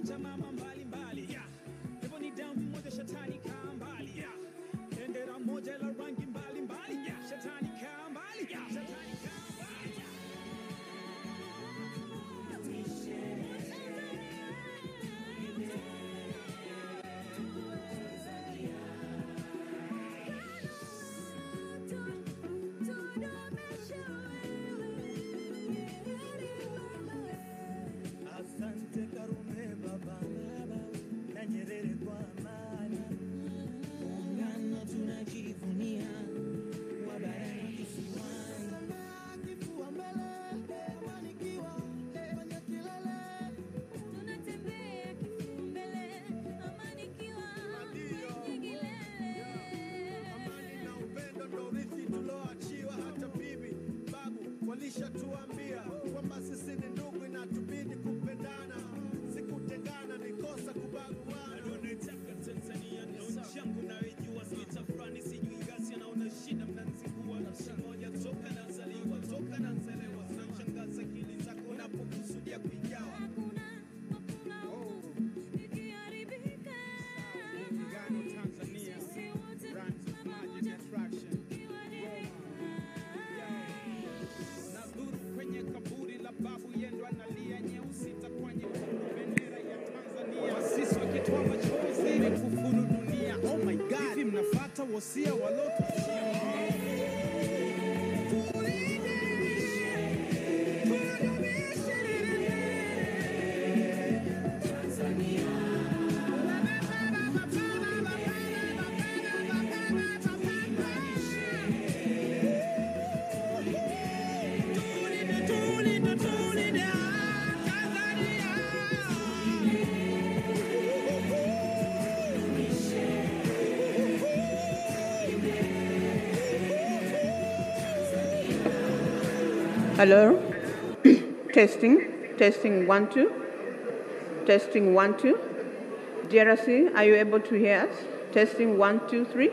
moja mama mbali mbali, yeah. Hivyo ni damu moja shetani kaa mbali, yeah. Bendera moja la rangi mbali mbali, yeah. Shetani kaa mbali, yeah. Shetani kaa mbali, yeah. Asante Karume baba na Nyerere kwa amani, muungano tunajivunia, wabaraka kisiwani, kifua mbele, wanikiwa kwenye kilele, tunatembea kifua mbele, amanikiwa kwenye kilele. Amani na upendo ndio urithi tuloachiwa, hata bibi babu walishatuambia kwamba sisi ni ndugu na tubidi kupendana, sikutengana ni kosa kubaguana. Naitaka Tanzania ndio nchi yangu naijua, sitafurani sijui ghasia naona shida mnanizingua, nafsi moja toka nazaliwa zinashangaza akili zako unapokusudia kuigawa. Tanzania brands of magic attraction nadhuru kwenye kaburi la babu yendo analia nyeusi takwanye bendera ya Tanzania, sisi wakitoa machozi ni kufuru dunia. Oh my god, hivi mnafuata wasia waloto Hello. Testing 1 2. Testing 1 2. DRC, are you able to hear us? Testing 1 2 3.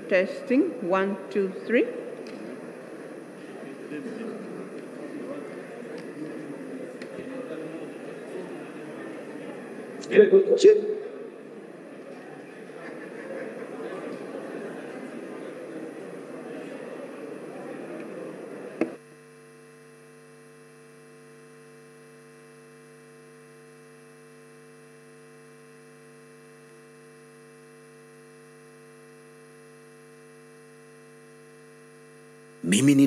Testing 1 2 3. Check. Mimi ni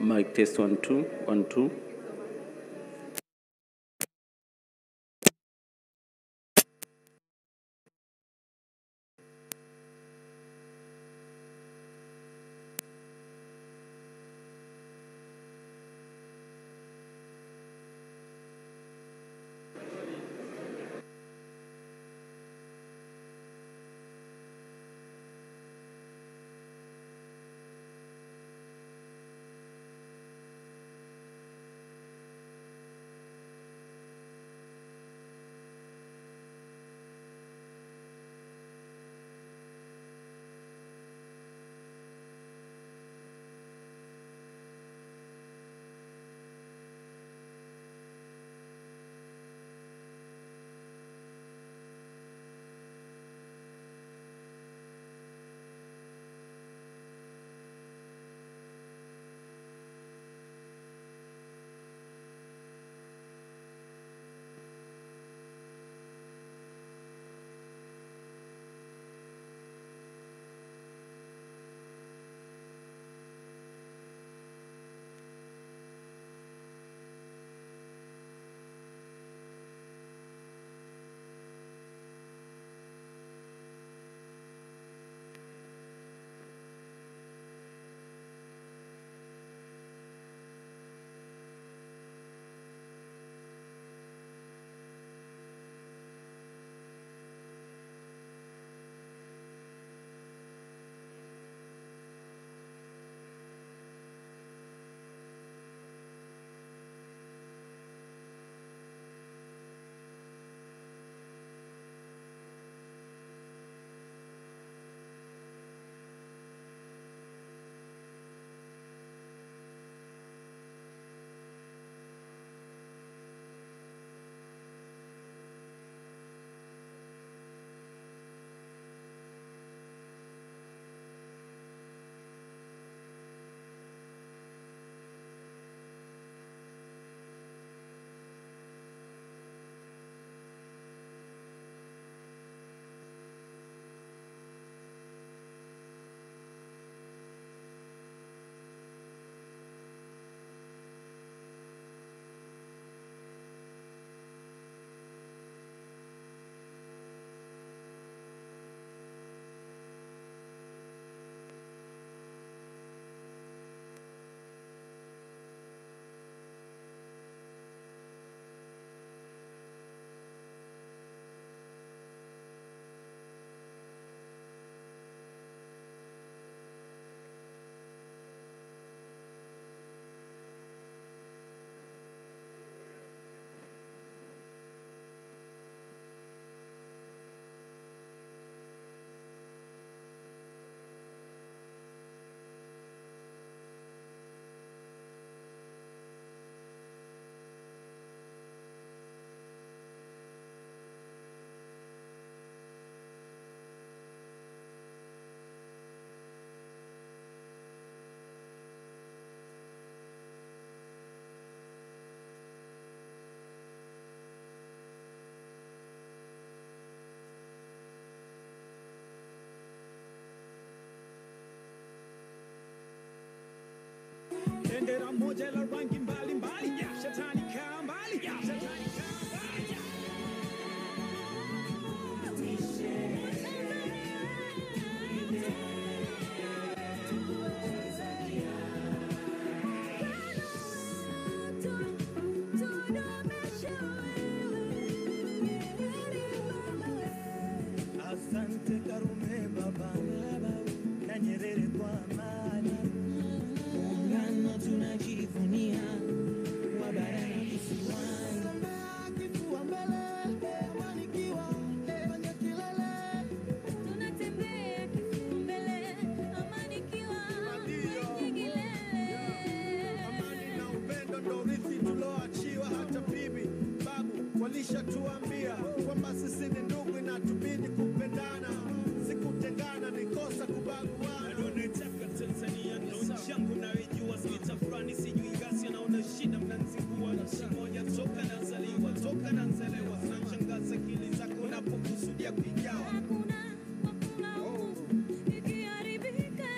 mic test 1 2 1 2. moja la rangi mbalimbali. Shetani kaa mbali, shetani kaa mbali. Asante Karume baba na Nyerere kwa amani. Muungano tunajivunia wa bara na visiwani. Kifua mbele, wanikiwa kwenye kilele. Tunatembea kifua mbele, amanikiwa kwenye kilele. Amani na upendo ndo urithi tuloachiwa, hata bibi babu walishatuambia kwamba sisi ni ndugu na tubidi kupendana, sikutengana ni kosa kubaguana. Naitaka Tanzania ndo nchi yangu naijua, sitafurani sijui ghasia, naona shida mnanzingua. Nchi moja toka nazaliwa, zinashangaza akili zako unapokusudia kuigawa. Hakuna ikiharibika.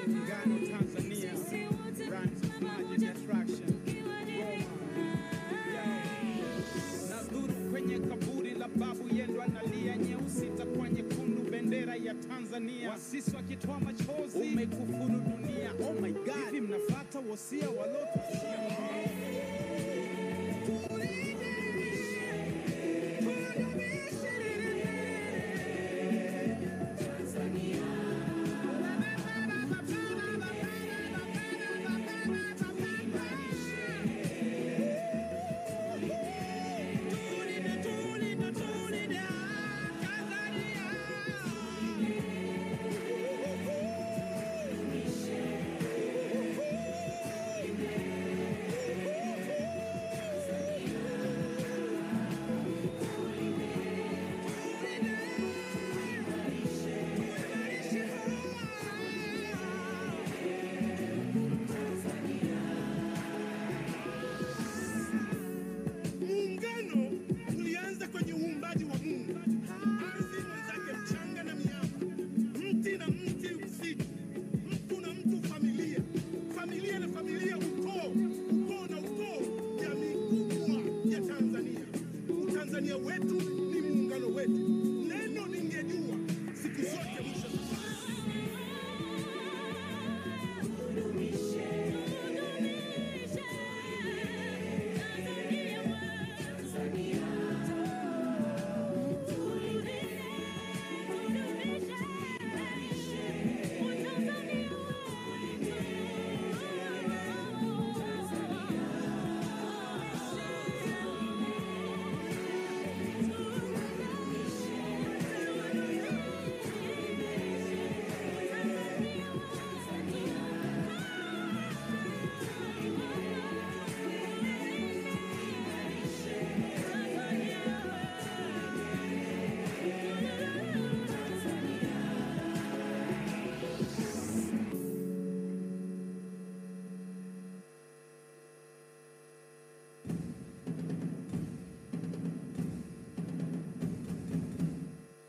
Muungano Tanzania, Sisi wote brands of pamoja Magic Attraction. Nadhuru kwenye kaburi la babu yendo analia, nyeusi itakuwa nyekundu, bendera ya Tanzania. Wasisi wakitoa machozi, umekufuru dunia. Oh my God, hivi mnafuata wasia walotuachia? Muungano ulianza kwenye uumbaji wa Mungu. Ardhi mwenzake, mchanga na miamba, mti na mti, msitu, mtu na mtu, familia, familia na familia, ukoo, ukoo na ukoo, jamii kubwa ya Tanzania. Utanzania wetu ni muungano wetu. Neno ningejua siku zote mwisho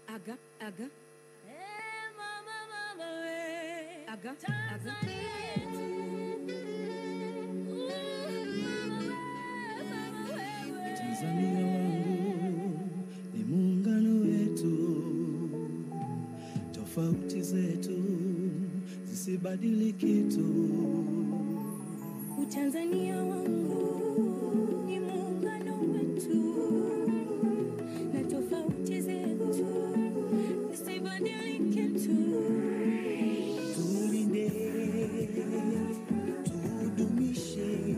Aga. Mama, aga. Tanzania wangu ni muungano wetu, tofauti zetu zisibadili kitu. Utanzania wangu ni muungano wetu, na tofauti zetu zisibadili kitu. Tulinde, tudumishe,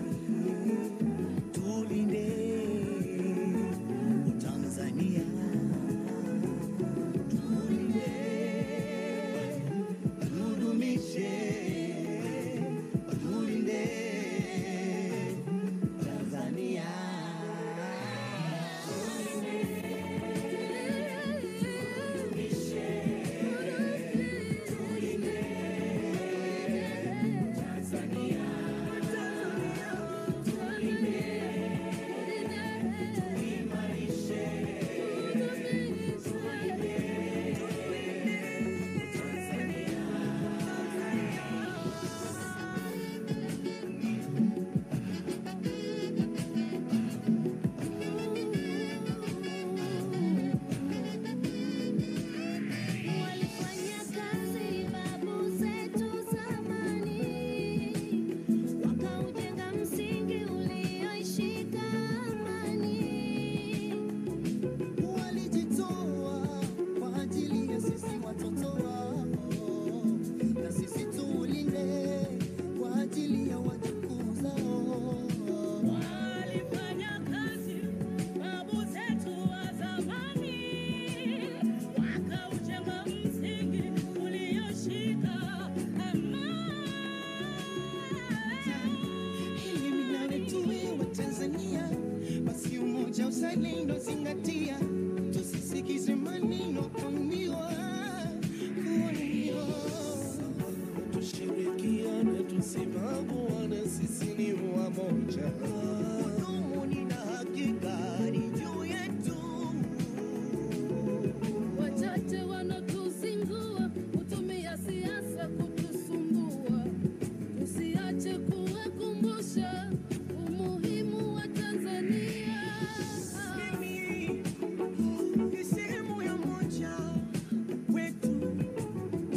tulinde Tanzania. Tulinde, tudumishe, tulinde uzalendo zingatia, tusisikize maneno kuambiwa. Tushirikiane, tusimame, sisi ni wamoja. Udumu na hakika ni juu yetu. Wachache wanatuzingua, kutumia siasa kutusumbua. Tusiache kuwakumbusha umuhimu wa Tanzania. Mimi ni sehemu ya moja wetu.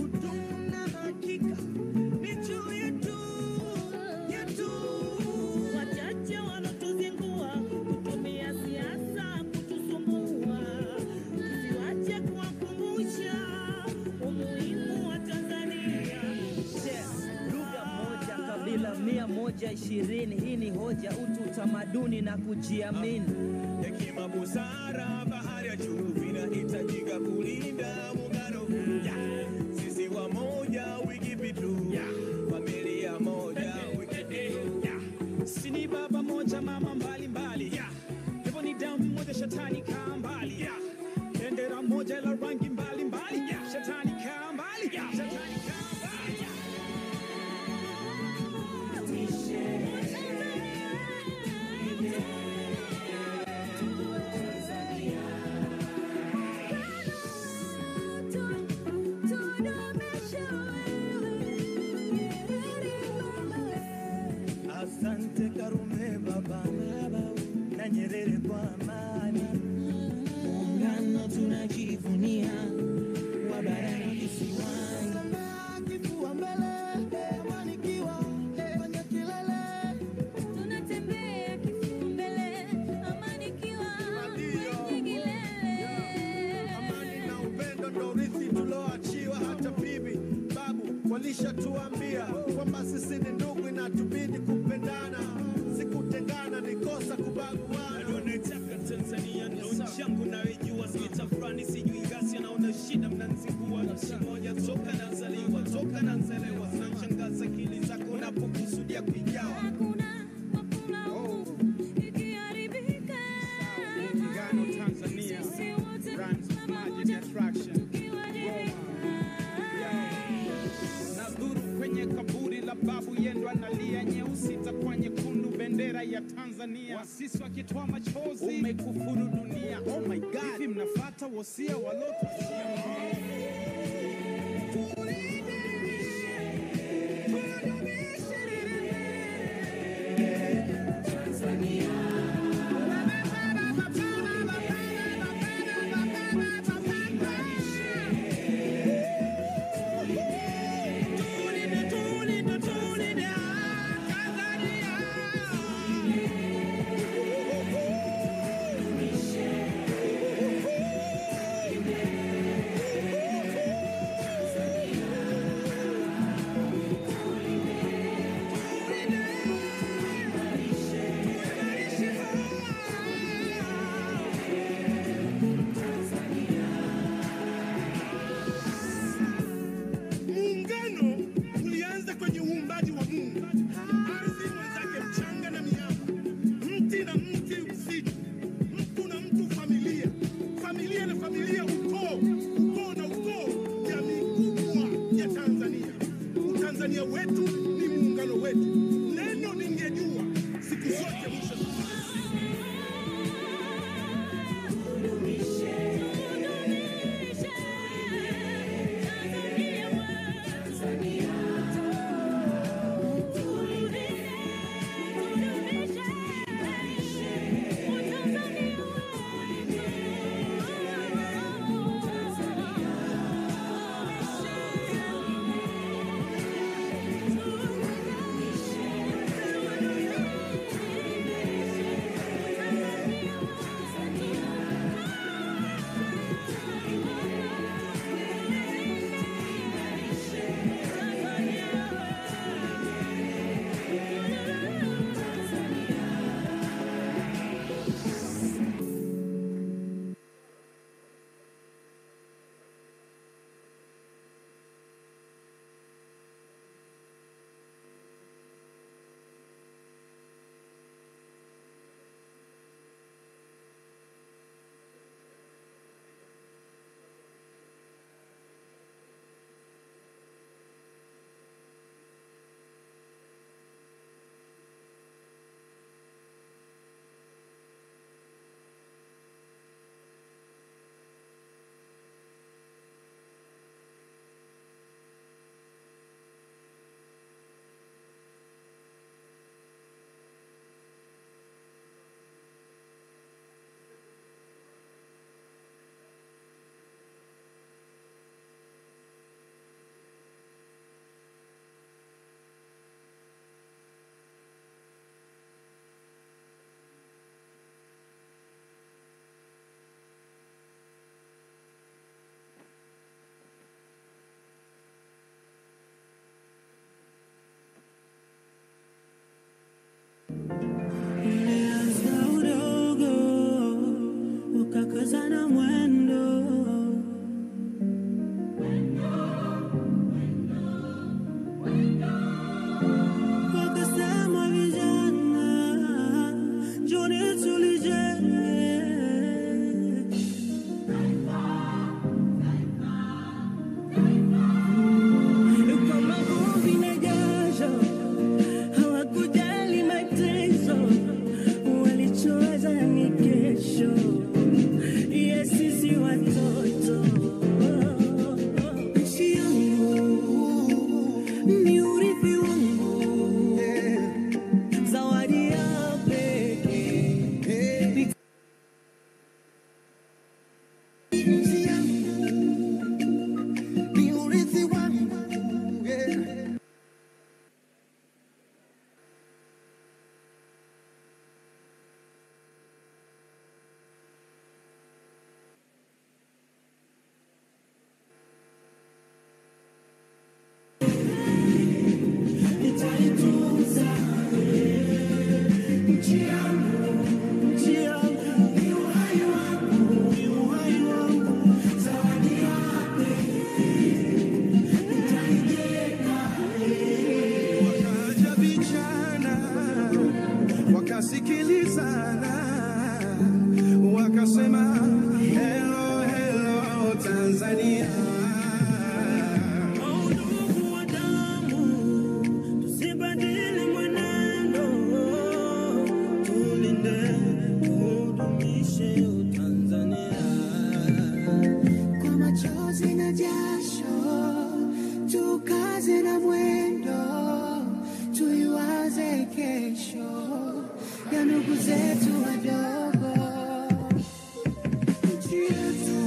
Udumu na hakika ni juu yetu. Wachache wanatuzingua, kutumia siasa kutusumbua. Tusiache kuwakumbusha umuhimu wa Tanzania. Lugha moja, kabila 120. Hii ni hoja, utu, utamaduni na kujiamini. Hekima, busara, bahari ya juu vinahitajika kulinda muungano huu. Sisi wamoja, wikipitu familia moja, wikipitu. Sini baba moja mama mbali mbali, hivyo ni damu moja shetani kaa mbali, bendera moja la rangi mbali mbali, shetani kaa mbali, shetani kaa mbali. Asante Karume baba na Nyerere kwa amani. Muungano tunajivunia, wa bara kisiwani. Kifua mbele, amanikiwa kwenye kilele. Tunatembea kifua mbele, amanikiwa kwenye kilele. Amani na upendo ndo urithi tuloachiwa. Hata bibi babu walishatuambia kwamba sisi ni ndugu, inatubidi kupendana, sikutengana, ni kosa kubaguana. Naitaka Tanzania ndo nchi yangu naijua, sikitafurani sijui ghasia, naona shida mnanizingua. Nchi moja toka nazaliwa, toka nazelewa, zinashangaza akili zako unapokusudia kuigawa. Hakuna huku ikiharibika. Muungano Tanzania, Sisi wote brands of magic pamoja attraction. tukiwajibika. Nadhuru kwenye kaburi la babu yendo analia, nyeusi takwa nyekundu, bendera ya Tanzania. Wasisi wakitoa machozi, umekufuru dunia. Oh my God, hivi mnafuata wosia walotuachia? wakasikilizana, wakasema hello hello Tanzania. Ndugu wa damu, tusibadili mwenendo, tulinde tudumishe Tanzania. Kwa machozi na jasho, tukaze na mwendo, tuiwaze kesho ya ndugu zetu wadogo. Nchi yetu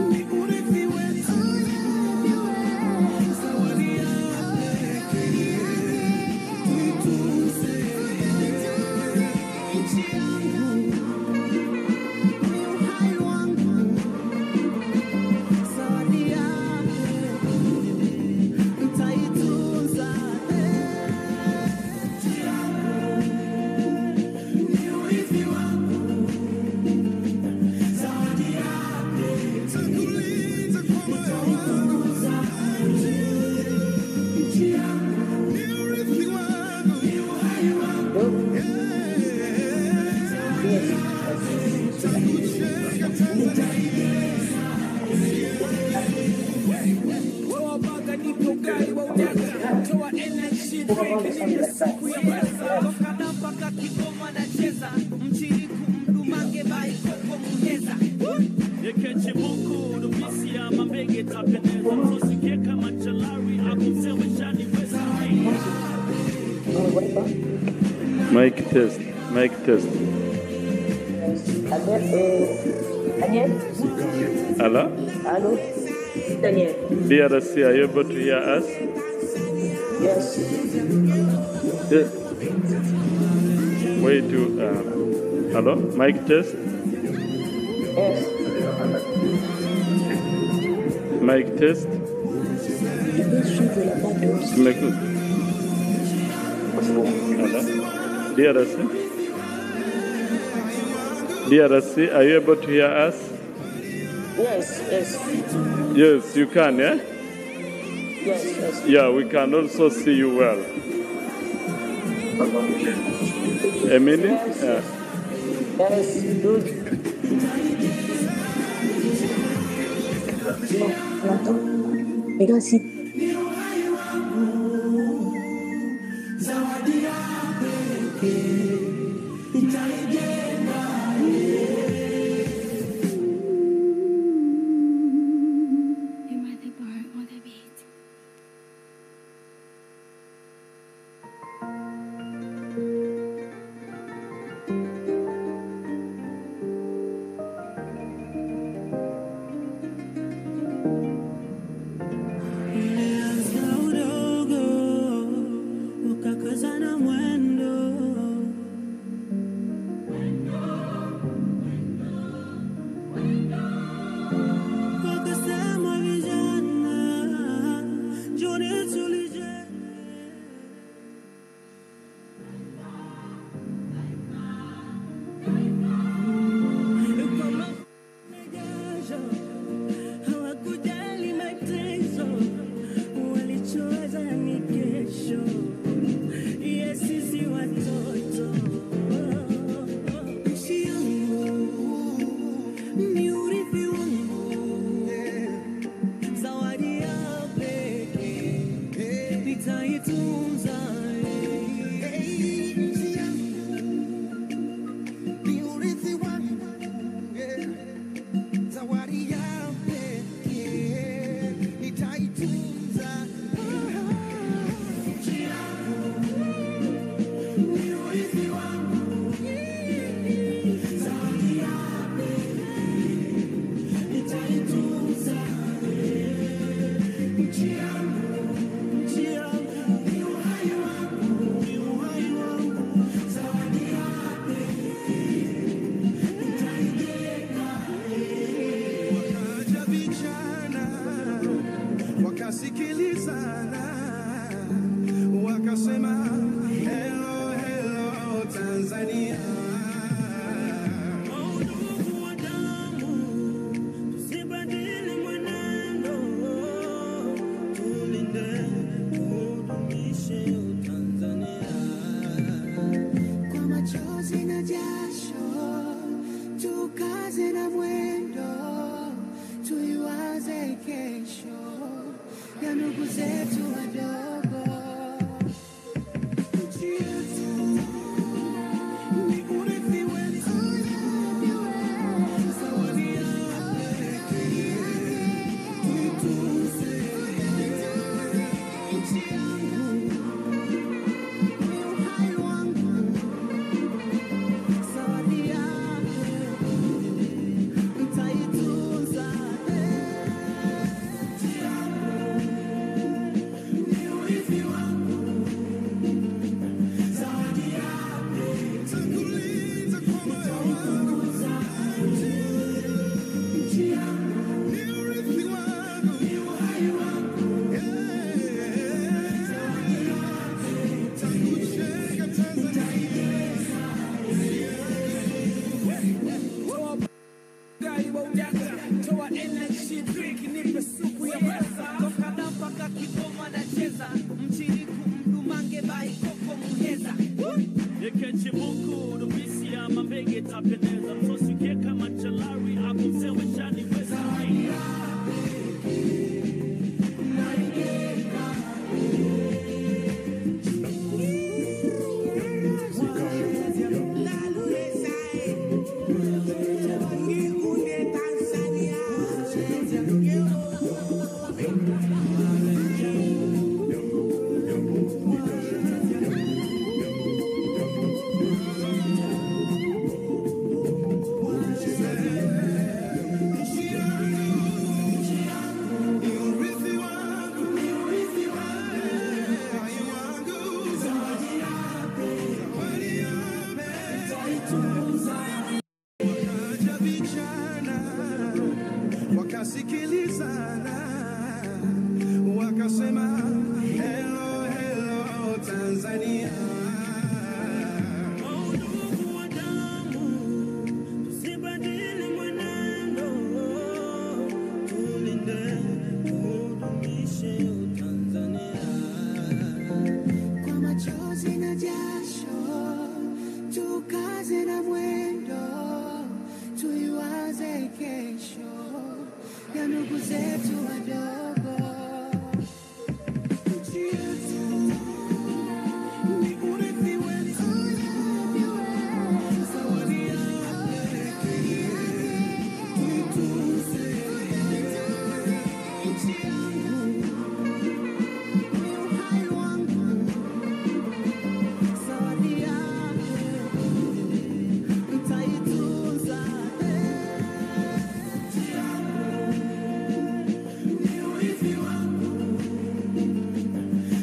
ni urithi wetu, zawadi ya pekee, tuitunze. Nchi yangu ni uhai wangu, zawadi ya pekee, nitaitunza. Nchi yangu ni urithi wangu, zawadi ya pekee, Takulinda kwa moyo wangu, nchi yangu ni urithi wangu, ni uhai wangu. takujenga Tanzania. Wewe mpaka nipo gari wa ujaga, toa energy drink ile siku ya pesa. Toka na mpaka Kigoma nacheza, mchiriku mdumange bai koko muheza. Yekeche buku nubisi ya mambege tapendeza. Mtosikie kama chalari akumsewe shani wesa. Mic test. Mic test. Daniel? Hello? Hello? Daniel? DRC, are you able to hear us? Yes. Yeah. Wait to. Hello? Mic test. Yes. Mic test. Tumekuwa. Hello? DRC? DRC, are you able to hear us? Yes, yes. Yes, you can, yeah? Yes, yes. Yeah, we can also see you well. Emily? Yeah. Yes, good. Because Zawadi ya pekee, itaijenga. You might be bar on the beat. Ulianza udogo, ukakazana mwendo. Wakasema vijana, njoni tulijenge. Kama jasho, hawakujali mateso, walichowaza ni kesho ya sisi watoto. Nchi yangu ni urithi wangu, zawadi ya pekee, nitaitunza. Nchi yangu ni urithi wangu, zawadi ya pekee, nitaitunza. Nchi yangu ni urithi wangu, zawadi ya pekee, nitaitunza. Nchi yangu ni uhai wangu, zawadi ya pekee, nitaijenga. Wakaja vijana, wakasikilizana, wakasema hello hello Tanzania. Ndugu wa damu, tusibadili mwenendo, tulinde tudumishe Tanzania. na jasho, tukaze na mwendo, tuiwaze kesho ya ndugu zetu wadogo. Nchi yetu ni urithi wetu, zawadi yake tuitunze. Nchi yangu ni uhai wangu, zawadi yake nitaitunza. Nchi yangu ni urithi wangu, zawadi yake nitakulinda kwa moyo wangu. Nchi yangu ni urithi wangu, ni uhai wangu, zawadi yake nitakujenga Tanzania. Toa energy drink, nipe supu ya pesa. Toka mpaka Kigoma nacheza, mchiriku mdumange bai koko muheza. Yekeche muku, dubisi ya mambege tapendeza. Msosi keka machalari, hapo msewe chani weza. Wakaja vijana wakasikilizana, wakasema hello hello Tanzania. Ndugu wa damu, tusibadili mwenendo, tulinde tudumishe Tanzania. Kwa machozi na jasho, tukaze na mwendo, tuiwaze kesho ya ndugu zetu wadogo. Nchi yetu ni urithi wetu, zawadi yake tuitunze. Nchi yangu ni uhai wangu, zawadi yake nitaitunza. Nchi yangu ni urithi wangu,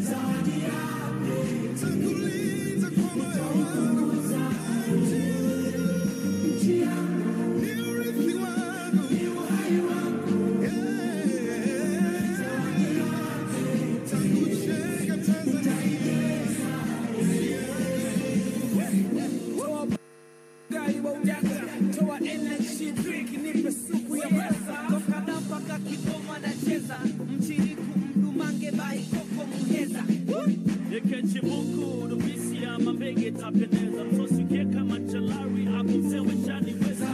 zawadi yake Nitakulinda kwa moyo wangu. nchi yangu Ni urithi wangu, ni uhai wangu, zawadi yake nitakujenga Tanzania. Toa energy drink, nipe supu ya pesa. Toka mpaka Kigoma nacheza, mchiriku mdumange bai koko muheza. Yekeche muku, dubisi ya mambege tapendeza. Msosi keka machalari, hapo msewe chani weza.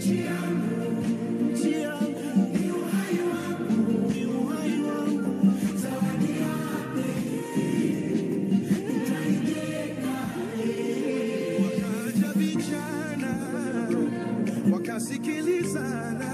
nchi yangu, nchi yangu, ni uhai wangu, ni uhai wangu, zawadi yake nitaijenga. Wakaja vijana wakasikilizana.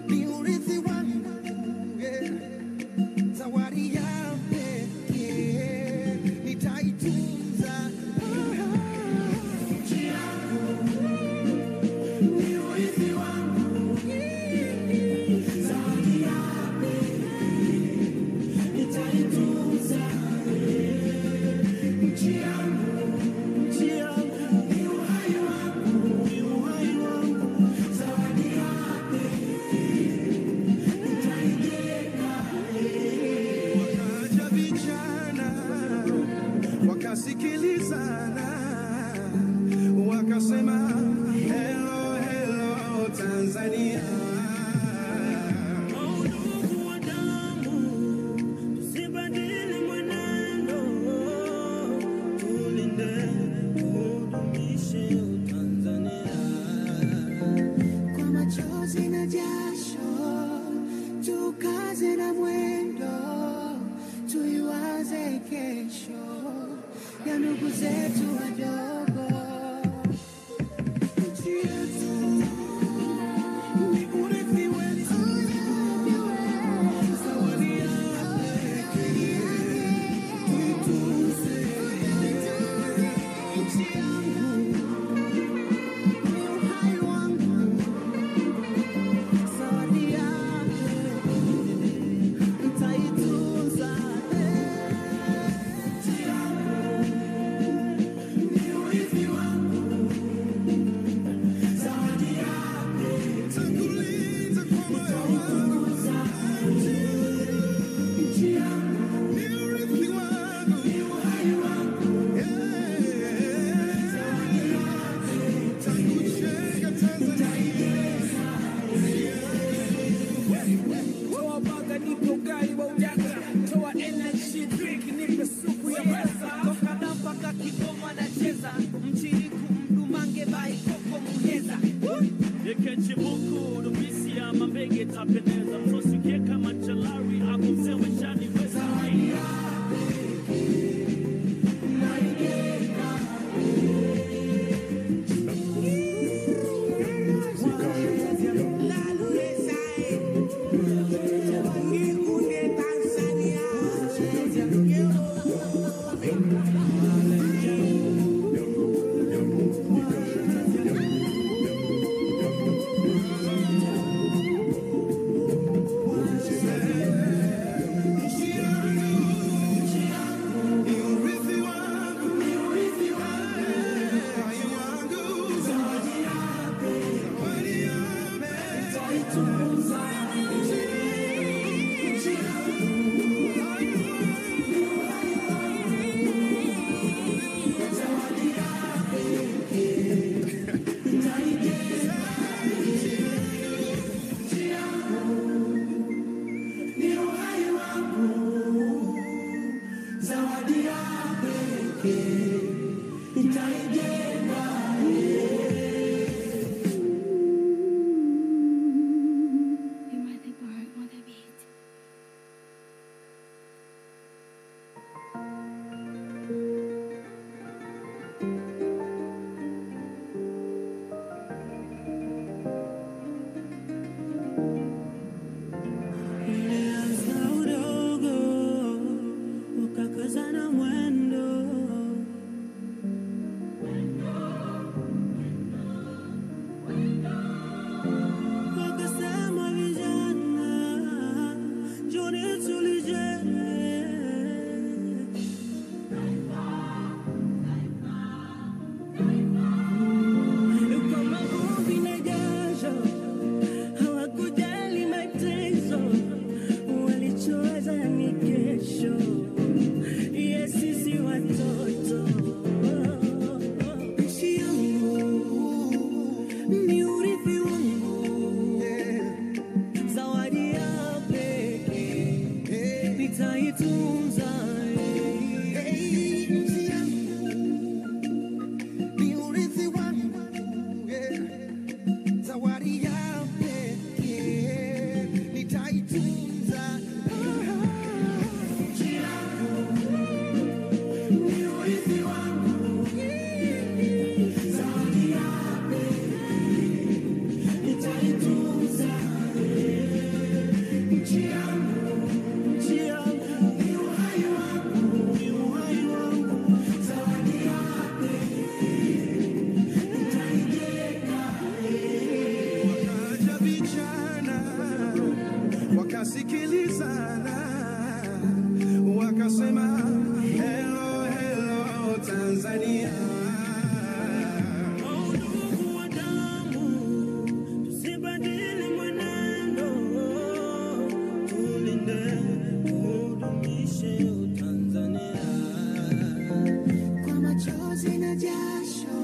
Ni urithi wangu, zawadi ya pekee, nitaitunza. Nchi yangu, ni urithi wangu, zawadi ya pekee, nitaitunza. Nchi yangu, nchi yangu, ni uhai wangu, ni uhai wangu, zawadi ya pekee. tukaze na mwendo, tuiwaze kesho ya ndugu zetu wadogo. Nchi yetu ni urithi wetu, zawadi ya pekee, tuitunze. Nchi yangu ni uhai wangu, zawadi yake nitaitunza. Nchi yangu ni urithi wangu, zawadi yake nitakulinda kwa moyo wangu. Nchi yangu ni urithi wangu, ni uhai wangu, zawadi yake nitakujenga Tanzania. Toa baga nipe ugali wa ujaga, toa energy drink nipe supu ya pesa. Toka da mpaka Kigoma nacheza, mchiriku mdumange bai koko muheza. Yekeche buku nubisi ya mambege tapendeza. Msosi kieka machalari ako msewe shani weza. You are the bird or the beat. Ulianza udogo, ukakaza na mwendo, wakasema vijana, njoni tulijenge. Kama vumbi na jasho, hawakujali mateso, walichoweza ni kesho ya sisi watoto. Nchi yangu ni urithi wangu, zawadi ya pekee nitaitunza. Nchi yangu ni urithi wangu, zawadi ya pekee nitaitunza. Nchi yangu ni urithi wangu, zawadi ya pekee nitaitunza. Nchi yangu ni uhai wangu, ni uhai wangu, zawadi ya pekee nitaijenga. Wakaja vijana wakasikilizana, wakasema hello hello Tanzania. Ndugu wa damu, tusibadili mwenendo, tulinde tudumishe Tanzania. Kwa machozi na jasho,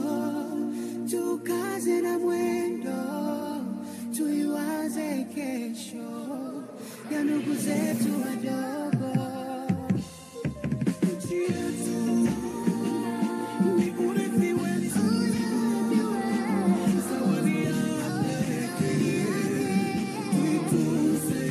tukaze na mwendo, tuiwaze kesho ya ndugu zetu wadogo. Nchi yetu ni urithi wetu, zawadi ya pekee, tuitunze.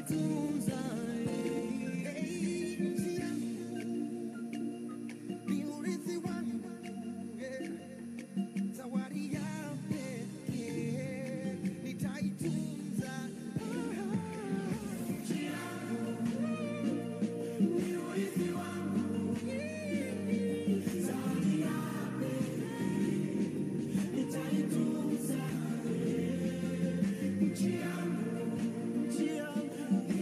nitaitunza. Nchi yangu ni urithi wangu, zawadi ya pekee nitaitunza. Nchi yangu ni urithi wangu, zawadi ya pekee nitaitunza. Nchi yangu ni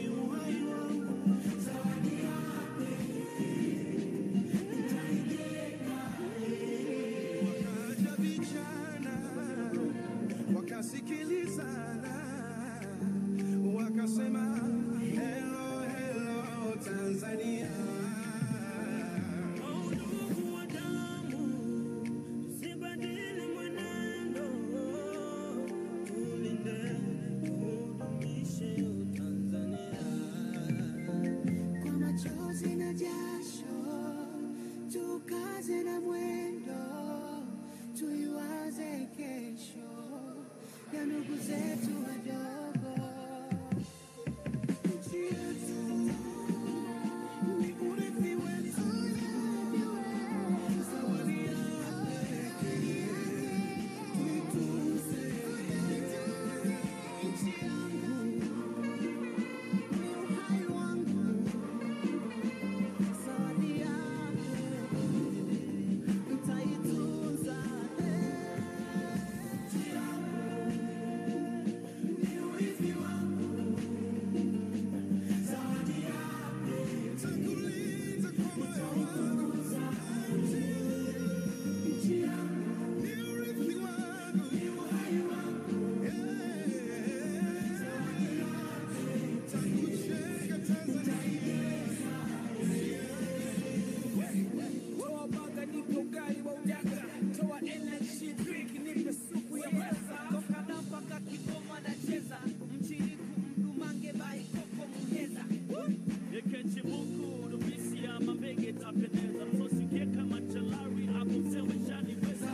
uhai wangu, zawadi ya pekee nitaijenga. Wakaja vijana wakasikilizana, wakasema hello hello Tanzania. Ndugu wa damu, tusibadili mwenendo, tulinde tudumishe Tanzania. Kwa machozi na jasho, tukaze na mwendo, tuiwaze kesho ya ndugu zetu wadogo. Nchi yetu ni urithi wetu, zawadi ya pekee tuitunze. Nchi yangu ni uhai wangu, zawadi ya pekee nitaitunza. Nchi yangu ni urithi wangu, zawadi ya pekee nitakulinda kwa moyo wangu. Nchi yangu ni urithi wangu, ni uhai wangu, zawadi ya pekee nitakujenga Tanzania. Toa baga nipe ugali wa udaga, toa energy drink nipe supu ya pesa. Toka Damba Kigoma nacheza, mchiri kumdumange bai koko muheza. Yekechi buku rubisi ya mabege tapendeza, msosi keka machalari hapo msewe shani pesa.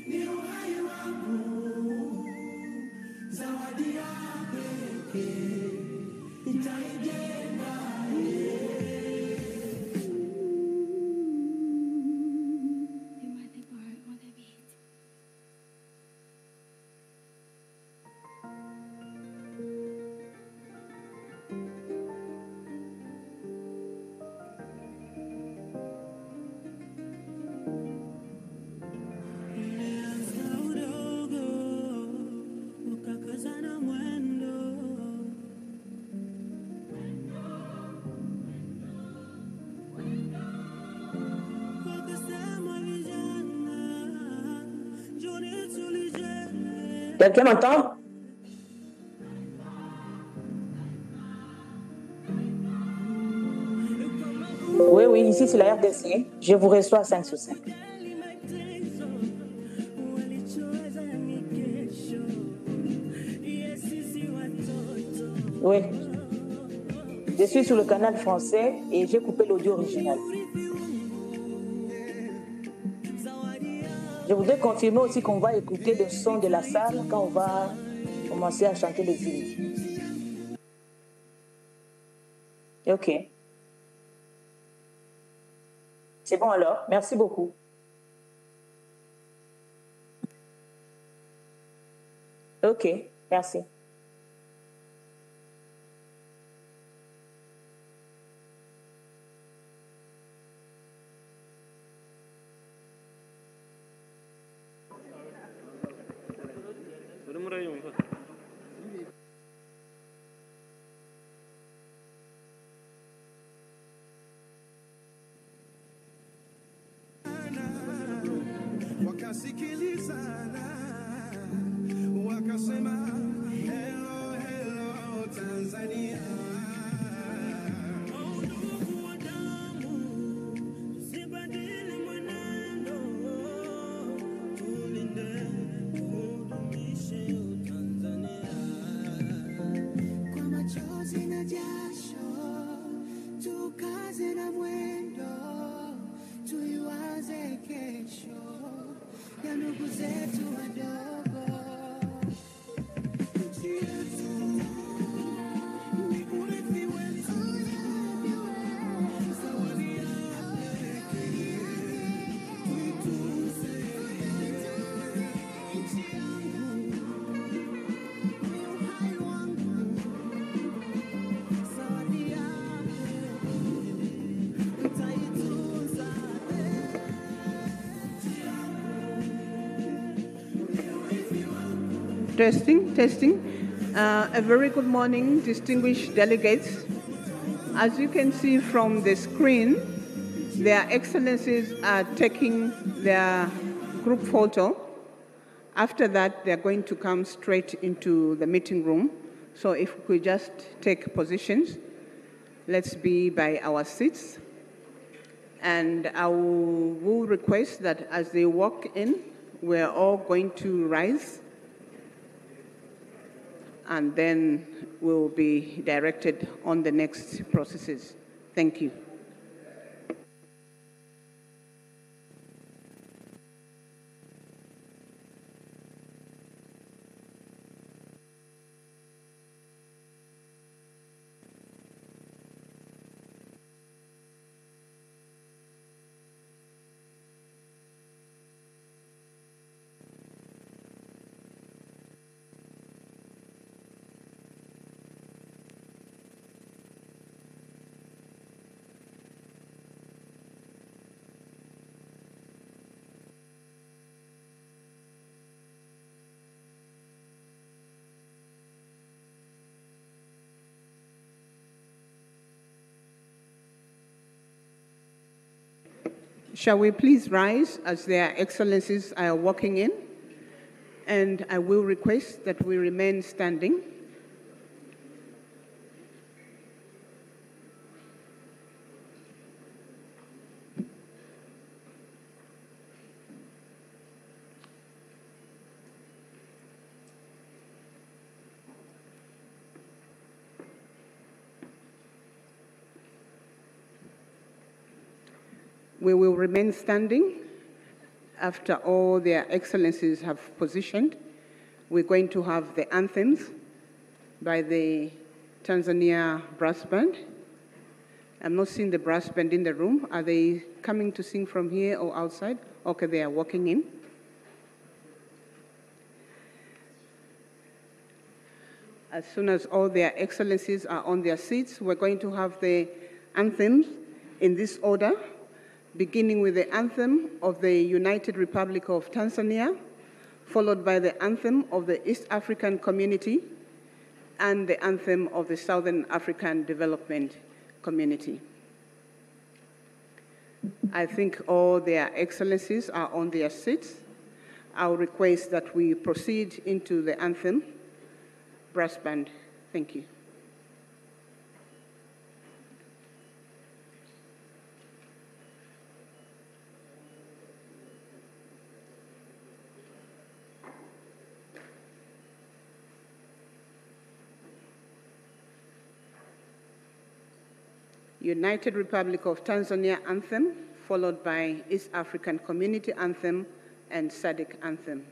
Ni uhai wangu, zawadi ya pekee nitaijenga. You are the bar or the beat. Ulianza udogo, ukakazana mwendo, wakasema vijana, njoni tulijenge. Quelqu'un m'entend? Oui, oui, ici c'est la RDC. Je vous reçois à 5 sur 5. Oui. Je suis sur le canal français et j'ai coupé l'audio original. Je voudrais confirmer aussi qu'on va écouter le son de la salle quand on va commencer à chanter les hymnes. Ok. C'est bon alors, merci beaucoup. Ok, merci. wakasikilizana, wakasema hello, hello Tanzania. Ndugu wa damu, usibadili mwenendo, tulinde, tudumishe Tanzania. Kwa machozi na jasho, tukaze na mwendo, tuiwaze kesho ya ndugu zetu wadogo. Nchi yetu ni urithi wetu, zawadi ya pekee, tuitunze. Nchi yangu ni uhai wangu, zawadi ya pekee, nitaitunza. Testing, testing. A very good morning, distinguished delegates. As you can see from the screen, their excellencies are taking their group photo. After that, they're going to come straight into the meeting room. So if we could just take positions, let's be by our seats. And I will request that as they walk in, we're all going to rise, and then we'll be directed on the next processes. Thank you. Shall we please rise as their excellencies are walking in? And I will request that we remain standing. We will remain standing after all their excellencies have positioned. We're going to have the anthems by the Tanzania brass band. I'm not seeing the brass band in the room. Are they coming to sing from here or outside? Okay, they are walking in. As soon as all their excellencies are on their seats, we're going to have the anthems in this order, beginning with the anthem of the United Republic of Tanzania, followed by the anthem of the East African Community, and the anthem of the Southern African Development Community. I think all their excellencies are on their seats. I'll request that we proceed into the anthem. Brass band, thank you. United Republic of Tanzania anthem, followed by East African Community anthem and SADC anthem.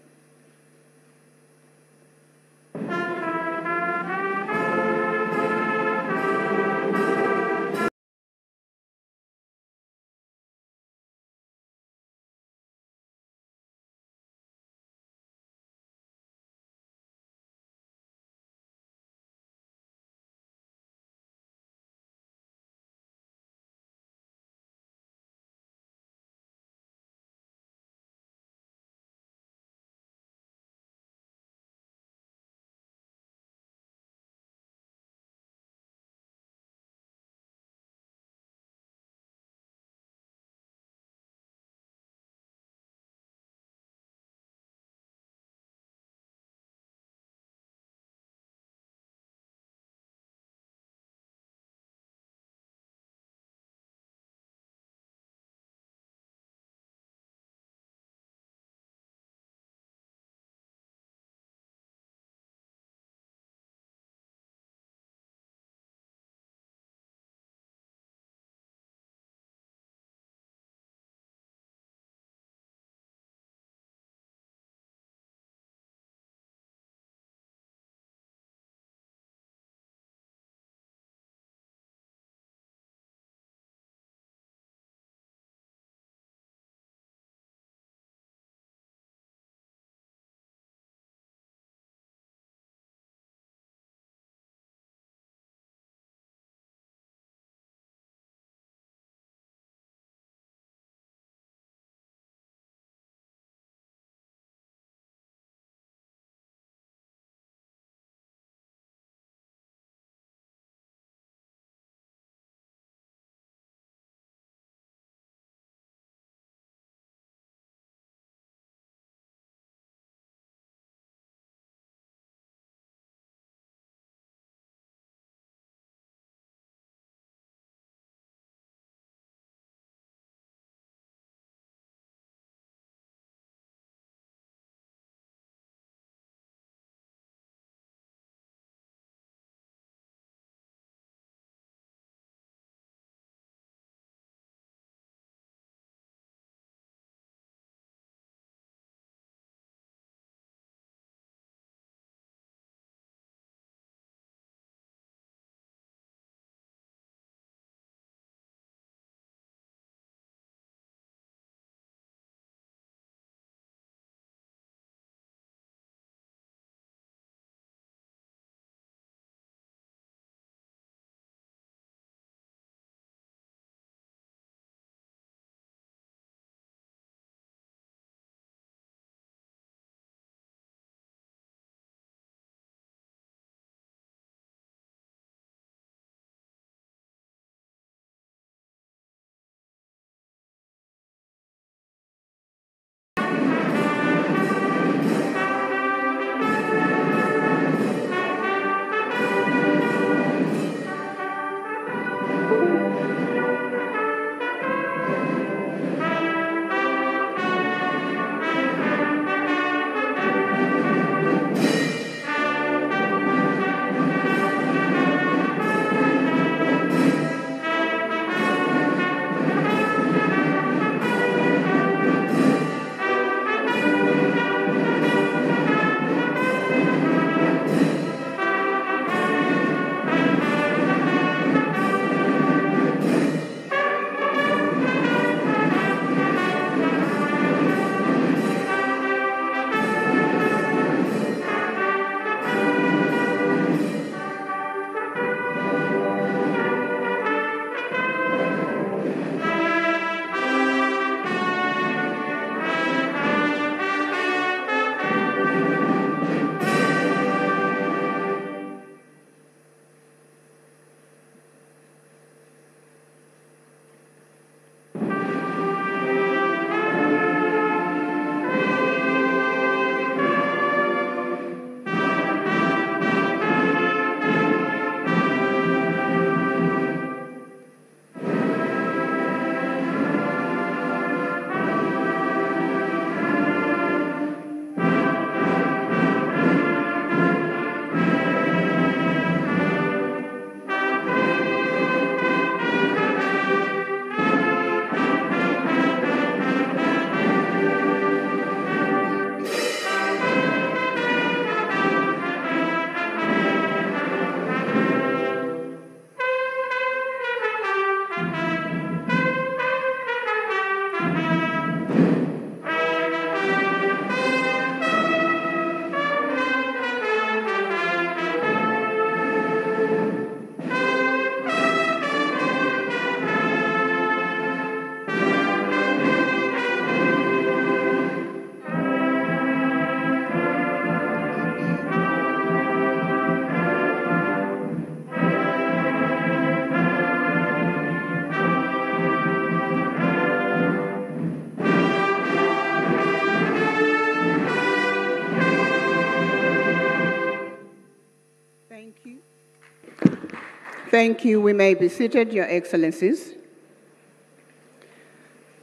Thank you. We may be seated, Your Excellencies.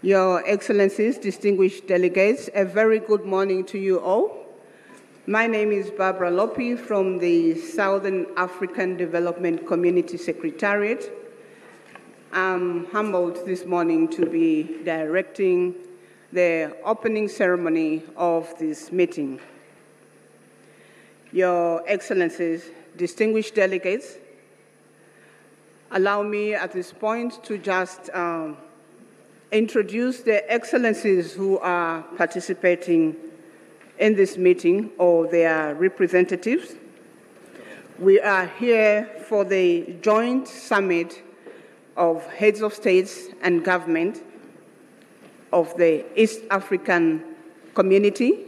Your Excellencies, distinguished delegates, a very good morning to you all. My name is Barbara Lopi from the Southern African Development Community Secretariat. I'm humbled this morning to be directing the opening ceremony of this meeting. Your Excellencies, distinguished delegates, allow me at this point to just introduce the excellencies who are participating in this meeting or their representatives. We are here for the joint summit of heads of states and government of the East African Community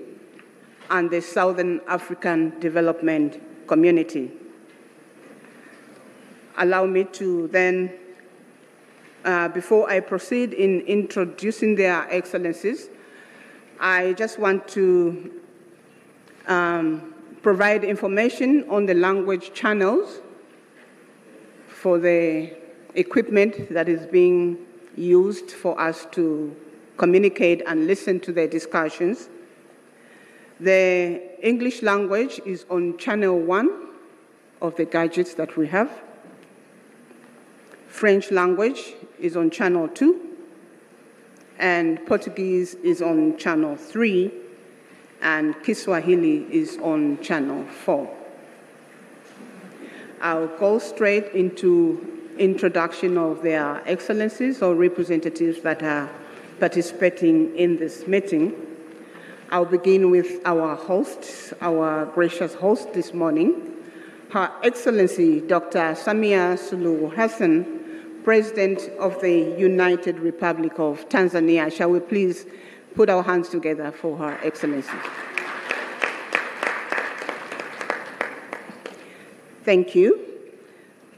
and the Southern African Development Community. Allow me to then, before I proceed in introducing their excellencies, I just want to provide information on the language channels for the equipment that is being used for us to communicate and listen to the discussions. The English language is on channel 1 of the gadgets that we have. French language is on channel 2, and Portuguese is on channel 3, and Kiswahili is on channel 4. I'll go straight into introduction of their excellencies or representatives that are participating in this meeting. I'll begin with our host, our gracious host this morning, Her Excellency Dr. Samia Suluhu Hassan, President of the United Republic of Tanzania. Shall we please put our hands together for Her Excellency? Thank you.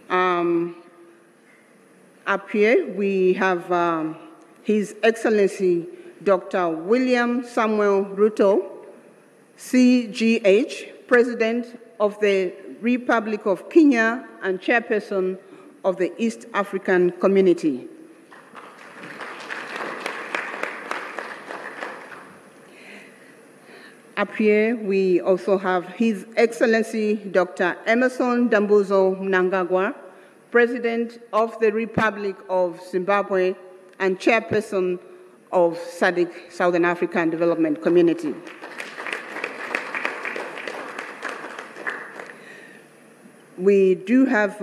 Up here we have His Excellency Dr. William Samuel Ruto, CGH, President of the Republic of Kenya and Chairperson of the East African Community. Up here, we also have His Excellency Dr. Emerson Dambuzo Mnangagwa, President of the Republic of Zimbabwe and Chairperson of SADC, Southern African Development Community. We do have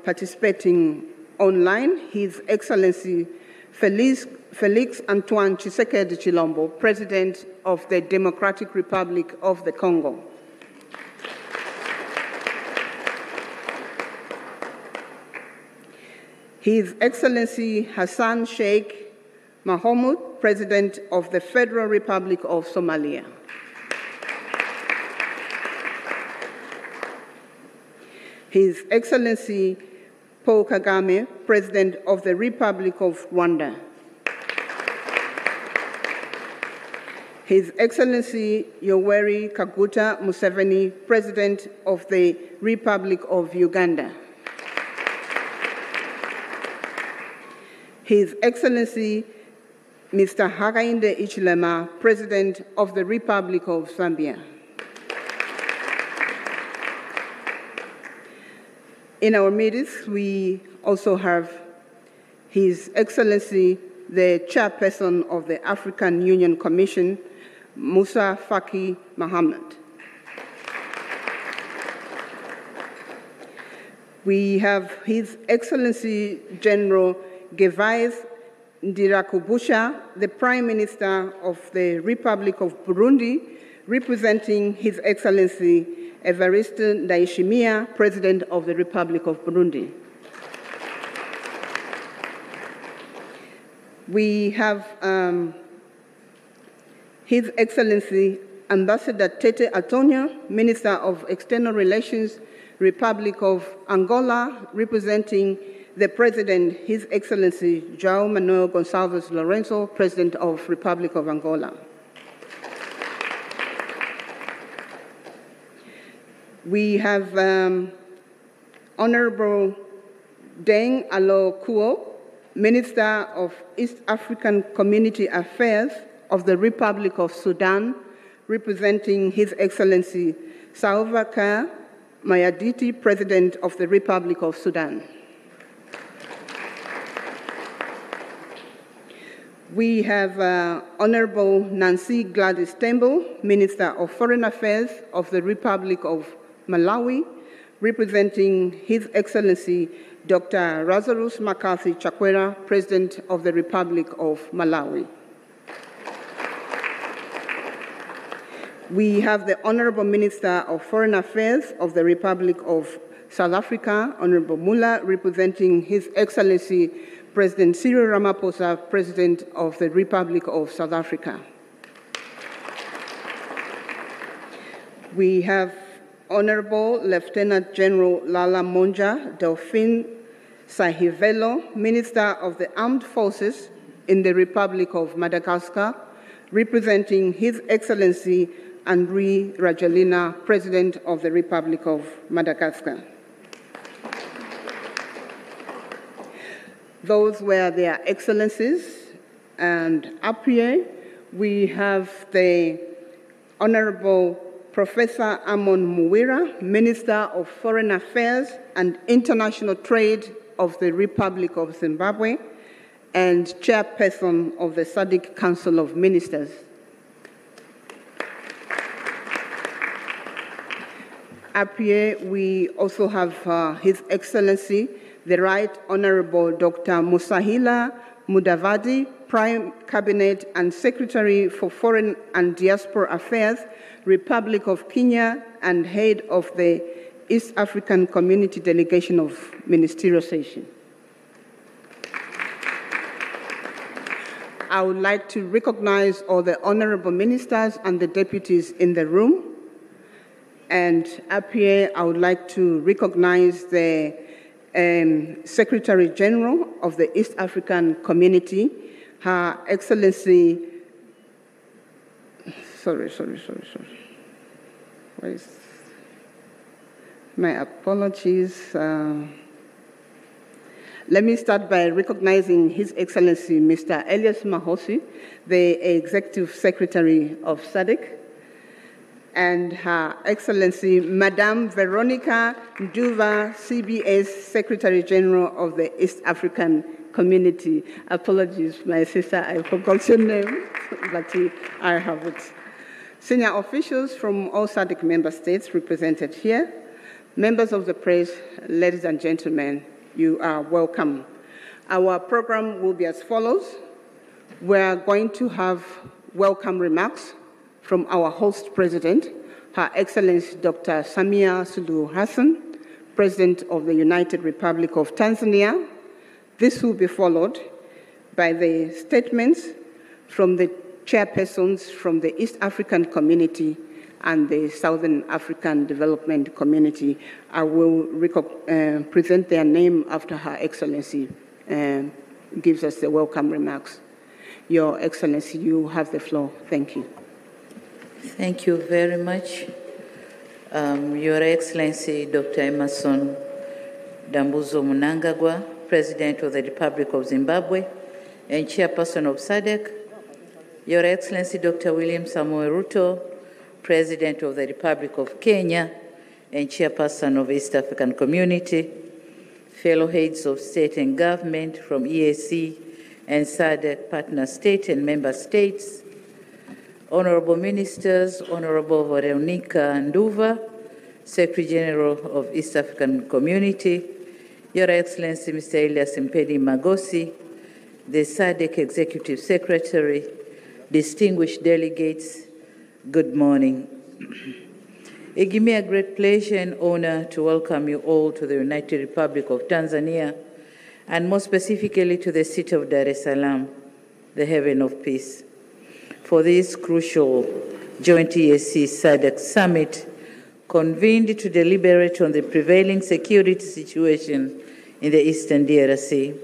participating online His Excellency Felix Antoine Tshisekedi Chilombo, President of the Democratic Republic of the Congo. His Excellency Hassan Sheikh Mohamud, President of the Federal Republic of Somalia. His Excellency Paul Kagame, President of the Republic of Rwanda. His Excellency Yoweri Kaguta Museveni, President of the Republic of Uganda. His Excellency Mr. Hakainde Hichilema, President of the Republic of Zambia. In our midst, we also have His Excellency, the Chairperson of the African Union Commission, Musa Faki Mohammed. We have His Excellency General Gervais Ndirakubusha, the Prime Minister of the Republic of Burundi, representing His Excellency Evariste Ndayishimiye, President of the Republic of Burundi. We have His Excellency Ambassador Tete Antonio, Minister of External Relations, Republic of Angola, representing the President, His Excellency João Manuel Gonçalves Lourenço, President of Republic of Angola. We have Honorable Deng Alo Kuo, Minister of East African Community Affairs of the Republic of Sudan, representing His Excellency Salva Kiir Mayarditi, President of the Republic of Sudan. We have Honorable Nancy Gladys Tembo, Minister of Foreign Affairs of the Republic of Malawi, representing His Excellency Dr. Lazarus McCarthy Chakwera, President of the Republic of Malawi. We have the Honorable Minister of Foreign Affairs of the Republic of South Africa, Honorable Mula, representing His Excellency President Cyril Ramaphosa, President of the Republic of South Africa. We have Honorable Lieutenant General Lala Monja Delphine Sahivelo, Minister of the Armed Forces in the Republic of Madagascar, representing His Excellency Andry Rajoelina, President of the Republic of Madagascar. Those were their excellencies, and up here we have the Honorable Professor Amon Muwira, Minister of Foreign Affairs and International Trade of the Republic of Zimbabwe and Chairperson of the SADC Council of Ministers. Up here, we also have His Excellency, the Right Honorable Dr. Musahila Mudavadi, Prime Cabinet and Secretary for Foreign and Diaspora Affairs, Republic of Kenya, and Head of the East African Community Delegation of Ministerial Session. I would like to recognize all the honorable ministers and the deputies in the room. And up here, I would like to recognize the Secretary General of the East African Community, Her Excellency, sorry. My apologies. Let me start by recognizing His Excellency, Mr. Elias Mahosi, the Executive Secretary of SADC, and Her Excellency, Madame Veronica Nduva, CBS Secretary General of the East African Community. Apologies, my sister, I forgot your name, but I have it. Senior officials from all SADC member states represented here, members of the press, ladies and gentlemen, you are welcome. Our program will be as follows. We are going to have welcome remarks from our host president, Her Excellency Dr. Samia Suluhu Hassan, President of the United Republic of Tanzania. This will be followed by the statements from the chairpersons from the East African Community and the Southern African Development Community. I will present their name after Her Excellency gives us the welcome remarks. Your Excellency, you have the floor. Thank you. Thank you very much. Your Excellency, Dr. Emerson Dambuzo Mnangagwa, President of the Republic of Zimbabwe and Chairperson of SADC. Your Excellency, Dr. William Samoei Ruto, President of the Republic of Kenya and Chairperson of East African Community. Fellow heads of state and government from EAC and SADC partner state and member states. Honorable Ministers, Honorable Veronica Nduva, Secretary General of East African Community, Your Excellency Mr. Elias Mpedi Magosi, the SADC Executive Secretary, distinguished delegates, good morning. It gives me a great pleasure and honor to welcome you all to the United Republic of Tanzania, and more specifically to the city of Dar es Salaam, the haven of peace, for this crucial joint EAC SADC summit convened to deliberate on the prevailing security situation in the Eastern DRC.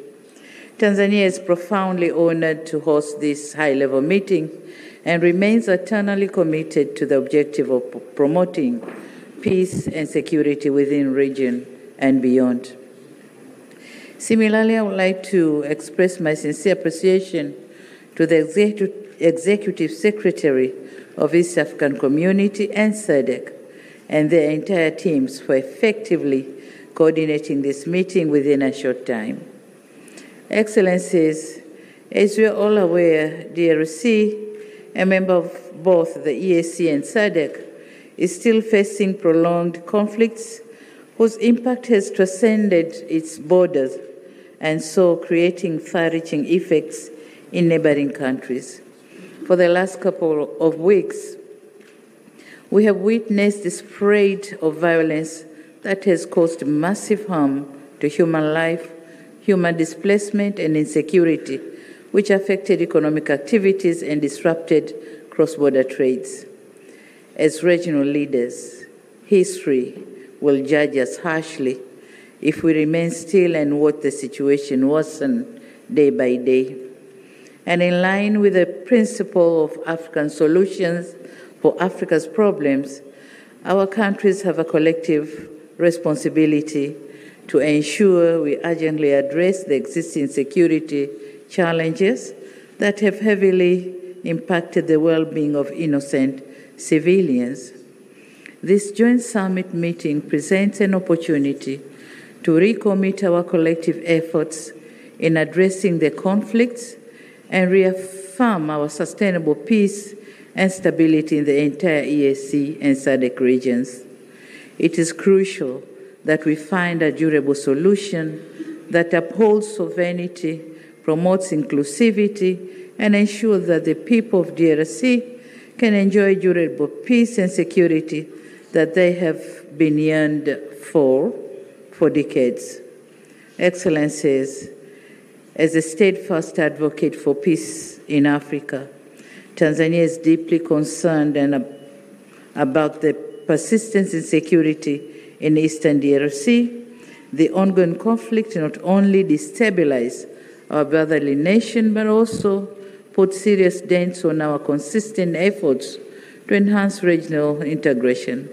Tanzania is profoundly honored to host this high-level meeting and remains eternally committed to the objective of promoting peace and security within the region and beyond. Similarly, I would like to express my sincere appreciation to the Executive Secretary of East African Community and SADC and their entire teams for effectively coordinating this meeting within a short time. Excellencies, as we are all aware, DRC, a member of both the EAC and SADC, is still facing prolonged conflicts whose impact has transcended its borders and so creating far-reaching effects in neighboring countries. For the last couple of weeks, we have witnessed the spread of violence that has caused massive harm to human life, human displacement, and insecurity, which affected economic activities and disrupted cross-border trades. As regional leaders, history will judge us harshly if we remain still and watch the situation worsen day by day. And in line with the principle of African solutions for Africa's problems, our countries have a collective responsibility to ensure we urgently address the existing security challenges that have heavily impacted the well-being of innocent civilians. This joint summit meeting presents an opportunity to recommit our collective efforts in addressing the conflicts and reaffirm our sustainable peace and stability in the entire EAC and SADC regions. It is crucial that we find a durable solution that upholds sovereignty, promotes inclusivity, and ensures that the people of DRC can enjoy durable peace and security that they have been yearned for decades. Excellencies, as a steadfast advocate for peace in Africa, Tanzania is deeply concerned about the persistent insecurity in eastern DRC. The ongoing conflict not only destabilizes our brotherly nation, but also put serious dents on our consistent efforts to enhance regional integration.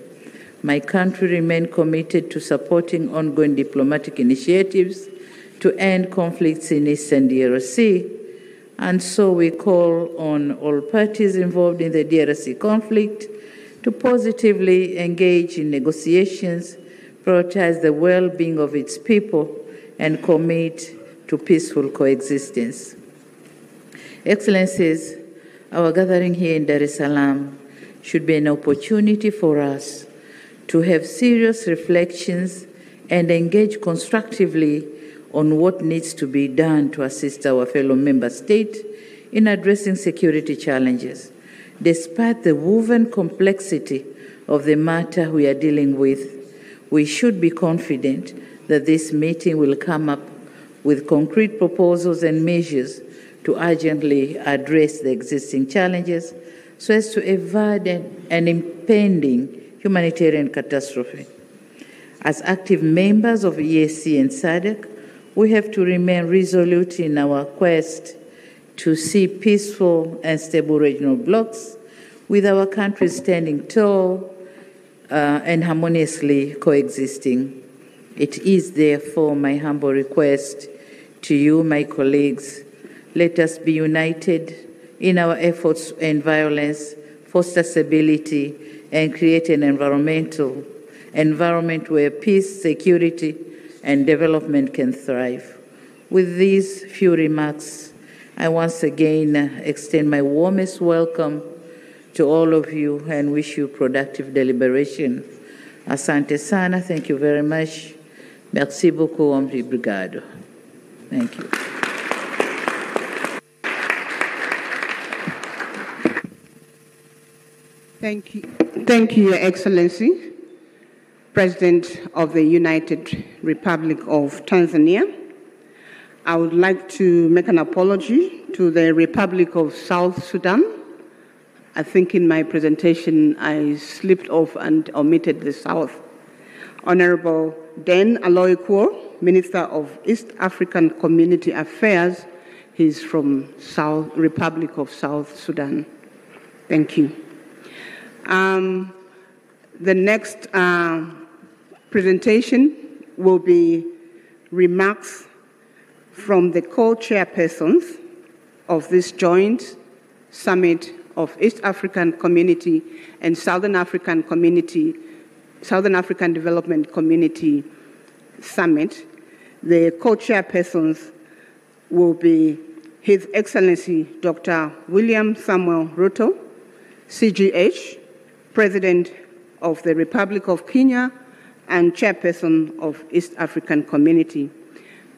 My country remains committed to supporting ongoing diplomatic initiatives to end conflicts in eastern DRC, and so we call on all parties involved in the DRC conflict to positively engage in negotiations, prioritize the well-being of its people, and commit to peaceful coexistence. Excellencies, our gathering here in Dar es Salaam should be an opportunity for us to have serious reflections and engage constructively on what needs to be done to assist our fellow member states in addressing security challenges. Despite the woven complexity of the matter we are dealing with, we should be confident that this meeting will come up with concrete proposals and measures to urgently address the existing challenges so as to avoid an impending humanitarian catastrophe. As active members of EAC and SADC, we have to remain resolute in our quest to see peaceful and stable regional blocs with our countries standing tall and harmoniously coexisting. It is therefore my humble request to you, my colleagues, let us be united in our efforts to end violence, foster stability, and create an environment where peace, security, and development can thrive. With these few remarks, I once again extend my warmest welcome to all of you and wish you productive deliberation. Asante sana, thank you very much. Merci beaucoup, obrigado. Thank you. Thank you. Thank you, Your Excellency, President of the United Republic of Tanzania. I would like to make an apology to the Republic of South Sudan. I think in my presentation I slipped off and omitted the South. Honorable Den Aloy Kuo, Minister of East African Community Affairs, he's from Republic of South Sudan. Thank you. The next presentation will be remarks from the co-chairpersons of this joint summit of East African Community and Southern African Development Community Summit. The co-chairpersons will be His Excellency Dr. William Samuel Ruto, CGH, President of the Republic of Kenya and Chairperson of East African Community.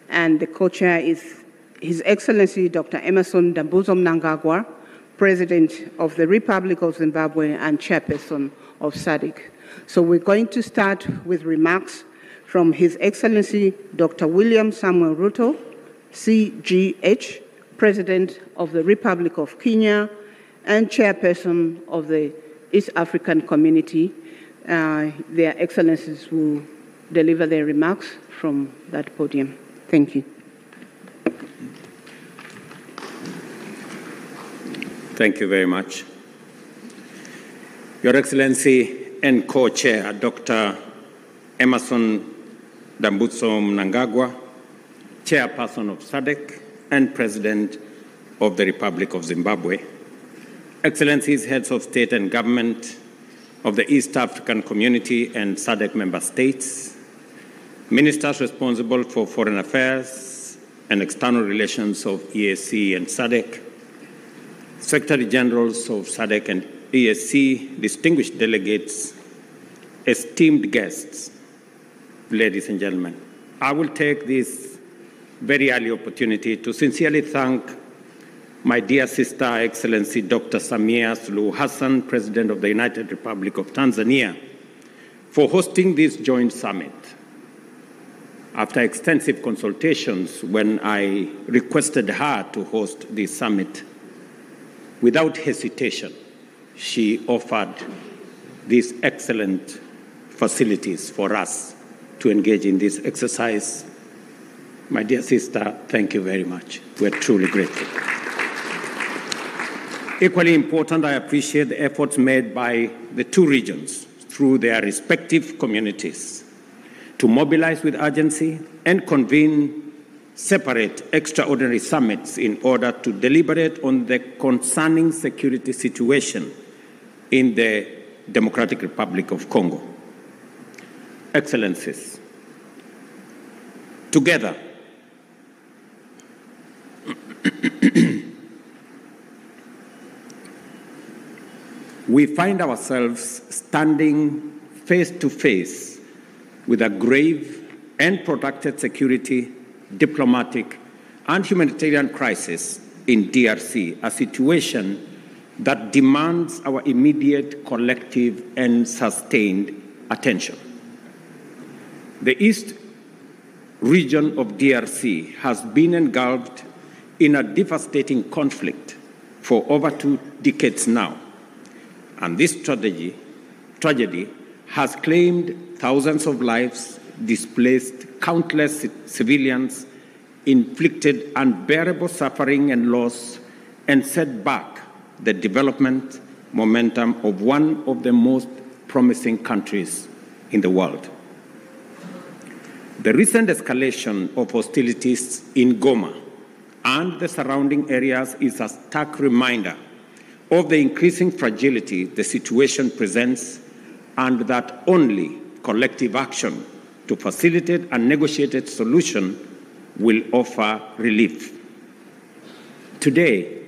And the co-chair is His Excellency Dr. Emmerson Dambuzo Mnangagwa, President of the Republic of Zimbabwe and Chairperson of SADC. So we're going to start with remarks from His Excellency Dr. William Samuel Ruto, CGH, President of the Republic of Kenya and Chairperson of the East African Community. Their Excellencies will deliver their remarks from that podium. Thank you. Thank you very much. Your Excellency and Co-Chair, Dr. Emmerson Dambuzo Mnangagwa, Chairperson of SADC and President of the Republic of Zimbabwe, Excellencies, Heads of State and Government of the East African Community and SADC member states, Ministers responsible for Foreign Affairs and External Relations of EAC and SADC, Secretary Generals of SADC and EAC, distinguished delegates, esteemed guests, ladies and gentlemen, I will take this very early opportunity to sincerely thank my dear sister, Excellency Dr. Samia Suluhu Hassan, President of the United Republic of Tanzania, for hosting this joint summit. After extensive consultations, when I requested her to host this summit, without hesitation, she offered these excellent facilities for us to engage in this exercise. My dear sister, thank you very much. We're truly grateful. Equally important, I appreciate the efforts made by the two regions through their respective communities to mobilize with urgency and convene separate extraordinary summits in order to deliberate on the concerning security situation in the Democratic Republic of Congo. Excellencies, together, we find ourselves standing face to face with a grave and protracted security, diplomatic, and humanitarian crisis in DRC, a situation that demands our immediate, collective, and sustained attention. The East region of DRC has been engulfed in a devastating conflict for over 2 decades now, and this tragedy has claimed thousands of lives, displaced countless civilians, inflicted unbearable suffering and loss, and set back the development momentum of one of the most promising countries in the world. The recent escalation of hostilities in Goma and the surrounding areas is a stark reminder of the increasing fragility the situation presents, and that only collective action to facilitate a negotiated solution will offer relief. Today,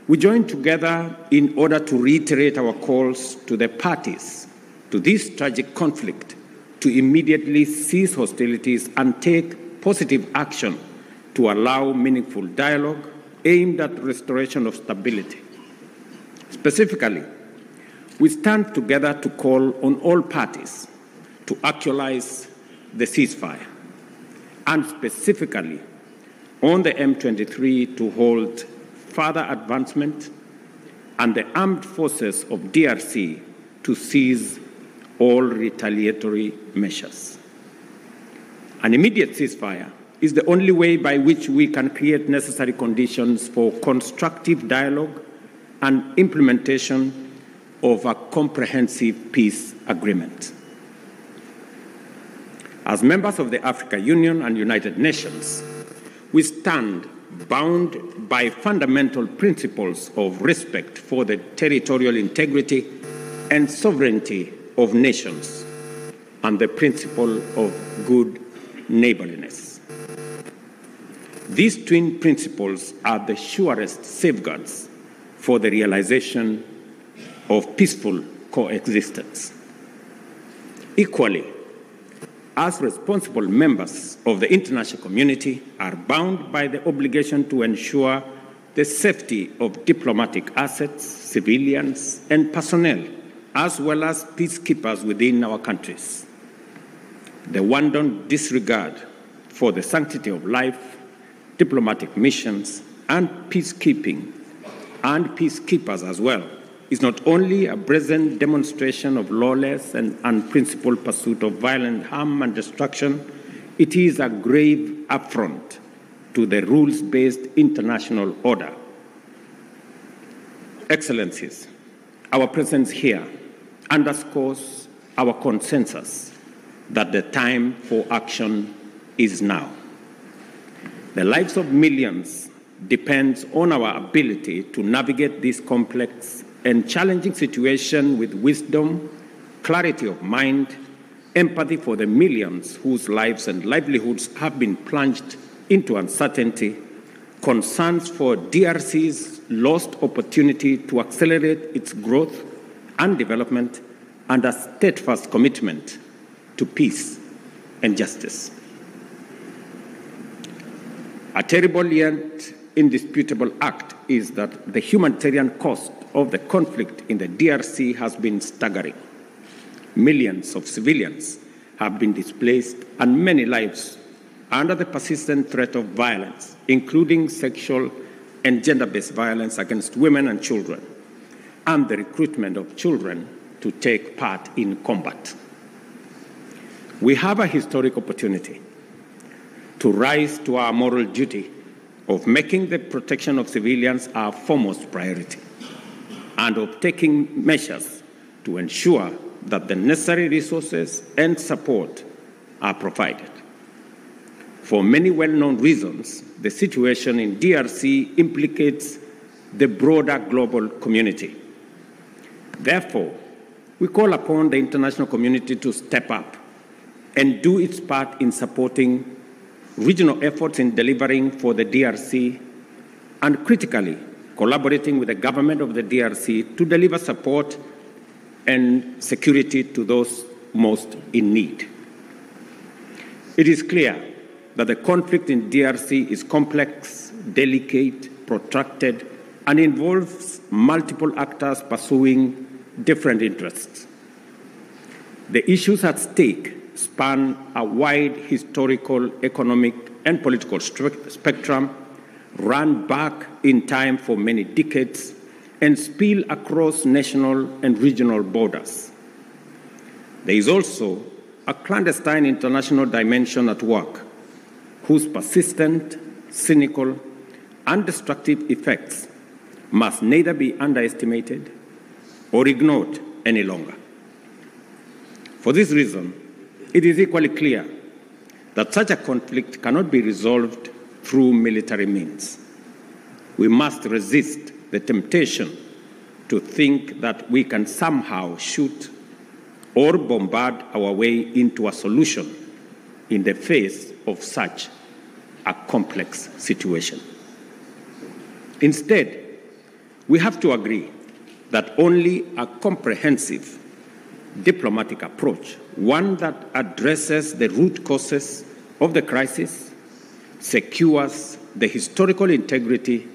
we join together in order to reiterate our calls to the parties to this tragic conflict to immediately cease hostilities and take positive action to allow meaningful dialogue aimed at restoration of stability. Specifically, we stand together to call on all parties to actualize the ceasefire, and specifically on the M23 to hold further advancement and the armed forces of DRC to cease all retaliatory measures. An immediate ceasefire is the only way by which we can create necessary conditions for constructive dialogue and implementation of a comprehensive peace agreement. As members of the African Union and United Nations, we stand bound by fundamental principles of respect for the territorial integrity and sovereignty of nations and the principle of good neighborliness. These twin principles are the surest safeguards for the realization of peaceful coexistence. Equally, as responsible members of the international community are bound by the obligation to ensure the safety of diplomatic assets, civilians, and personnel, as well as peacekeepers within our countries. The wanton disregard for the sanctity of life, diplomatic missions, and peacekeeping, and peacekeepers as well, is not only a brazen demonstration of lawless and unprincipled pursuit of violent harm and destruction, it is a grave affront to the rules-based international order. Excellencies, our presence here underscores our consensus that the time for action is now. The lives of millions depends on our ability to navigate this complex and challenging situation with wisdom, clarity of mind, empathy for the millions whose lives and livelihoods have been plunged into uncertainty, concerns for DRC's lost opportunity to accelerate its growth and development, and a steadfast commitment to peace and justice. A terrible yet indisputable act is that the humanitarian cost of the conflict in the DRC has been staggering. Millions of civilians have been displaced and many lives under the persistent threat of violence, including sexual and gender-based violence against women and children, and the recruitment of children to take part in combat. We have a historic opportunity to rise to our moral duty of making the protection of civilians our foremost priority, and of taking measures to ensure that the necessary resources and support are provided. For many well-known reasons, the situation in DRC implicates the broader global community. Therefore, we call upon the international community to step up and do its part in supporting regional efforts in delivering for the DRC, and critically collaborating with the government of the DRC to deliver support and security to those most in need. It is clear that the conflict in DRC is complex, delicate, protracted, and involves multiple actors pursuing different interests. The issues at stake span a wide historical, economic, and political spectrum, run back in time for many decades, and spill across national and regional borders. There is also a clandestine international dimension at work, whose persistent, cynical, and destructive effects must neither be underestimated or ignored any longer. For this reason, it is equally clear that such a conflict cannot be resolved through military means. We must resist the temptation to think that we can somehow shoot or bombard our way into a solution in the face of such a complex situation. Instead, we have to agree that only a comprehensive diplomatic approach, one that addresses the root causes of the crisis, secures the historical integrity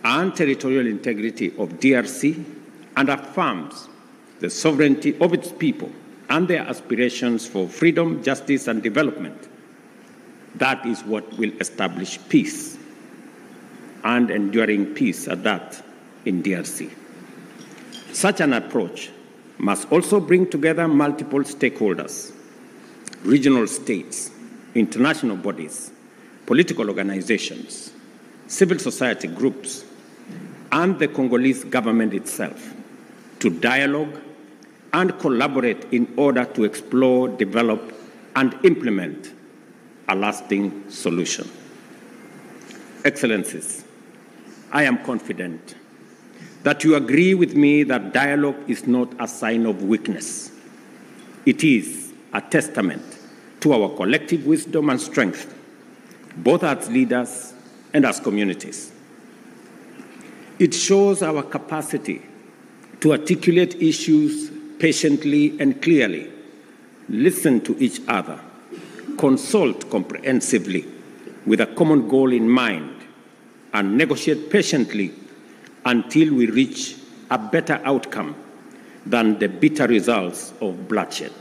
and territorial integrity of DRC, and affirms the sovereignty of its people and their aspirations for freedom, justice, and development. That is what will establish peace, and enduring peace at that, in DRC. Such an approach must also bring together multiple stakeholders, regional states, international bodies, political organizations, civil society groups, and the Congolese government itself to dialogue and collaborate in order to explore, develop, and implement a lasting solution. Excellencies, I am confident that you agree with me that dialogue is not a sign of weakness. It is a testament to our collective wisdom and strength, both as leaders and as communities. It shows our capacity to articulate issues patiently and clearly, listen to each other, consult comprehensively with a common goal in mind, and negotiate patiently until we reach a better outcome than the bitter results of bloodshed.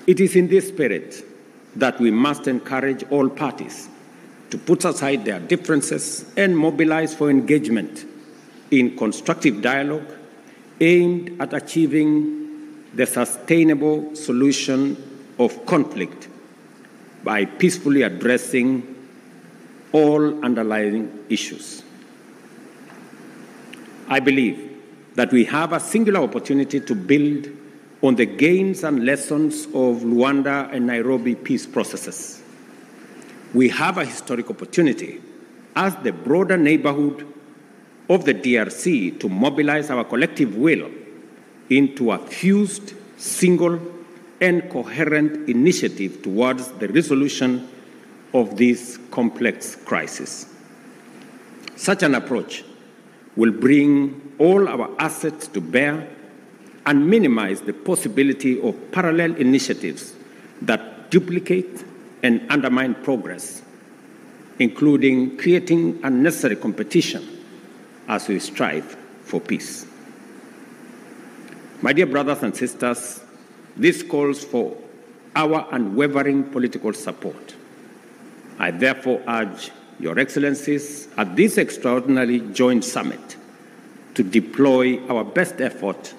It is in this spirit that we must encourage all parties to put aside their differences and mobilize for engagement in constructive dialogue aimed at achieving the sustainable solution of conflict by peacefully addressing all underlying issues. I believe that we have a singular opportunity to build on the gains and lessons of Luanda and Nairobi peace processes. We have a historic opportunity as the broader neighborhood of the DRC to mobilize our collective will into a fused, single, and coherent initiative towards the resolution of this complex crisis. Such an approach will bring all our assets to bear and minimize the possibility of parallel initiatives that duplicate and undermine progress, including creating unnecessary competition as we strive for peace. My dear brothers and sisters, this calls for our unwavering political support. I therefore urge Your Excellencies at this extraordinary joint summit to deploy our best effort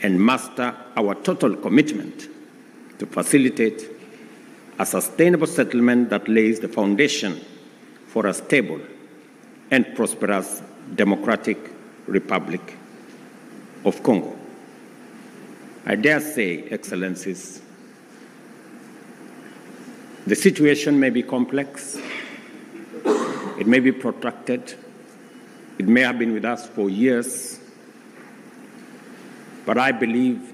and muster our total commitment to facilitate a sustainable settlement that lays the foundation for a stable and prosperous democratic Republic of Congo. I dare say, Excellencies, the situation may be complex, it may be protracted, it may have been with us for years, but I believe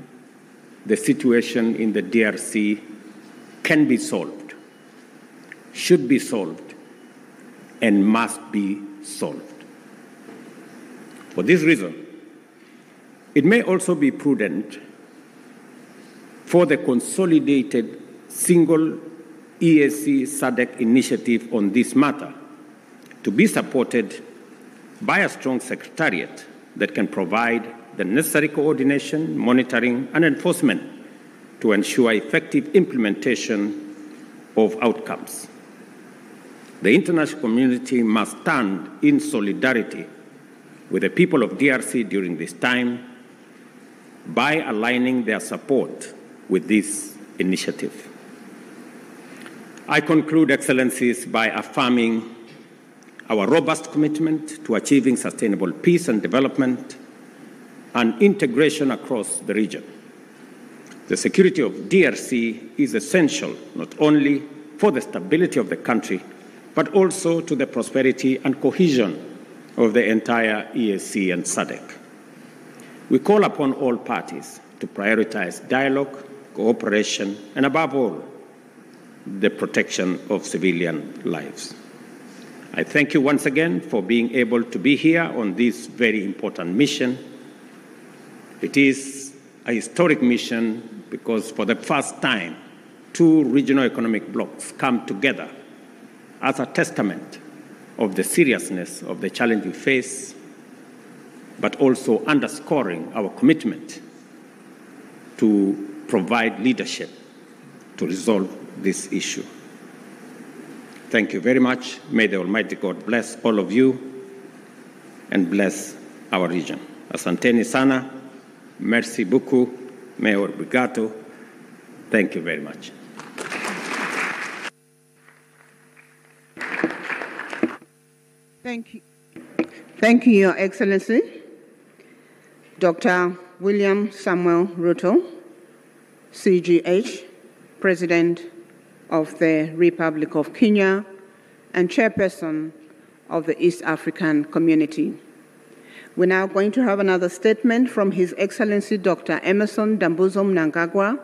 the situation in the DRC can be solved, should be solved, and must be solved. For this reason, it may also be prudent for the consolidated single EAC SADC initiative on this matter to be supported by a strong secretariat that can provide the necessary coordination, monitoring, and enforcement to ensure effective implementation of outcomes. The international community must stand in solidarity with the people of DRC during this time by aligning their support with this initiative. I conclude, Excellencies, by affirming our robust commitment to achieving sustainable peace and development and integration across the region. The security of DRC is essential not only for the stability of the country, but also to the prosperity and cohesion of the entire EAC and SADC. We call upon all parties to prioritize dialogue, cooperation, and above all, the protection of civilian lives. I thank you once again for being able to be here on this very important mission. It is a historic mission because for the first time, two regional economic blocs come together as a testament of the seriousness of the challenge we face, but also underscoring our commitment to provide leadership to resolve this issue. Thank you very much. May the Almighty God bless all of you and bless our region. Asanteni sana, merci beaucoup, Mayor Brigato. Thank you very much. Thank you. Thank you, Your Excellency, Dr. William Samuel Ruto, CGH, President of the Republic of Kenya, and chairperson of the East African Community. We're now going to have another statement from His Excellency Dr. Emmerson Dambuzo Mnangagwa,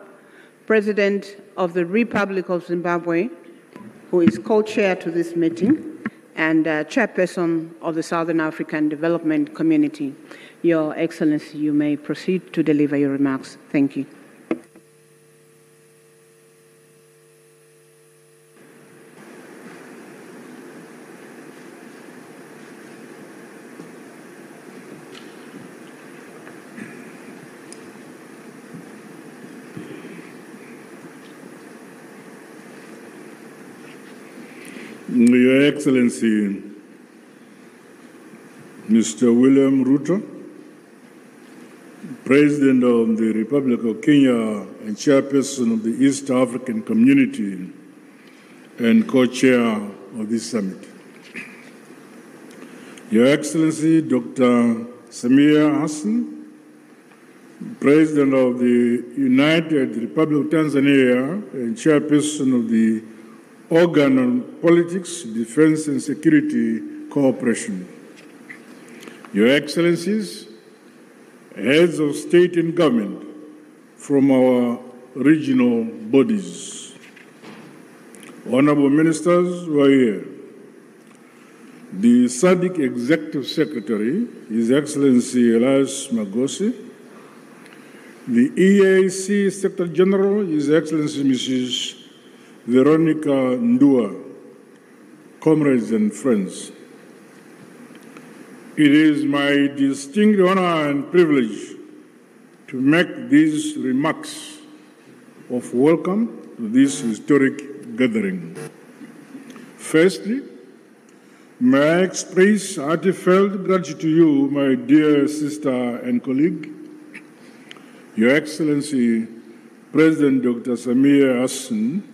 President of the Republic of Zimbabwe, who is co-chair to this meeting and chairperson of the Southern African Development Community. Your Excellency, you may proceed to deliver your remarks. Thank you. Your Excellency, Mr. William Ruto, President of the Republic of Kenya and Chairperson of the East African Community and co-chair of this summit. Your Excellency, Dr. Samia Hassan, President of the United Republic of Tanzania and Chairperson of the Organ on Politics, Defense and Security Cooperation. Your Excellencies, heads of state and government from our regional bodies, honorable ministers who are here, the SADC Executive Secretary, His Excellency Elias Magosi, the EAC Secretary General, His Excellency Mrs. Veronica Ndua, comrades and friends. It is my distinct honor and privilege to make these remarks of welcome to this historic gathering. Firstly, may I express heartfelt gratitude to you, my dear sister and colleague, Your Excellency, President Dr. Samia Hassan,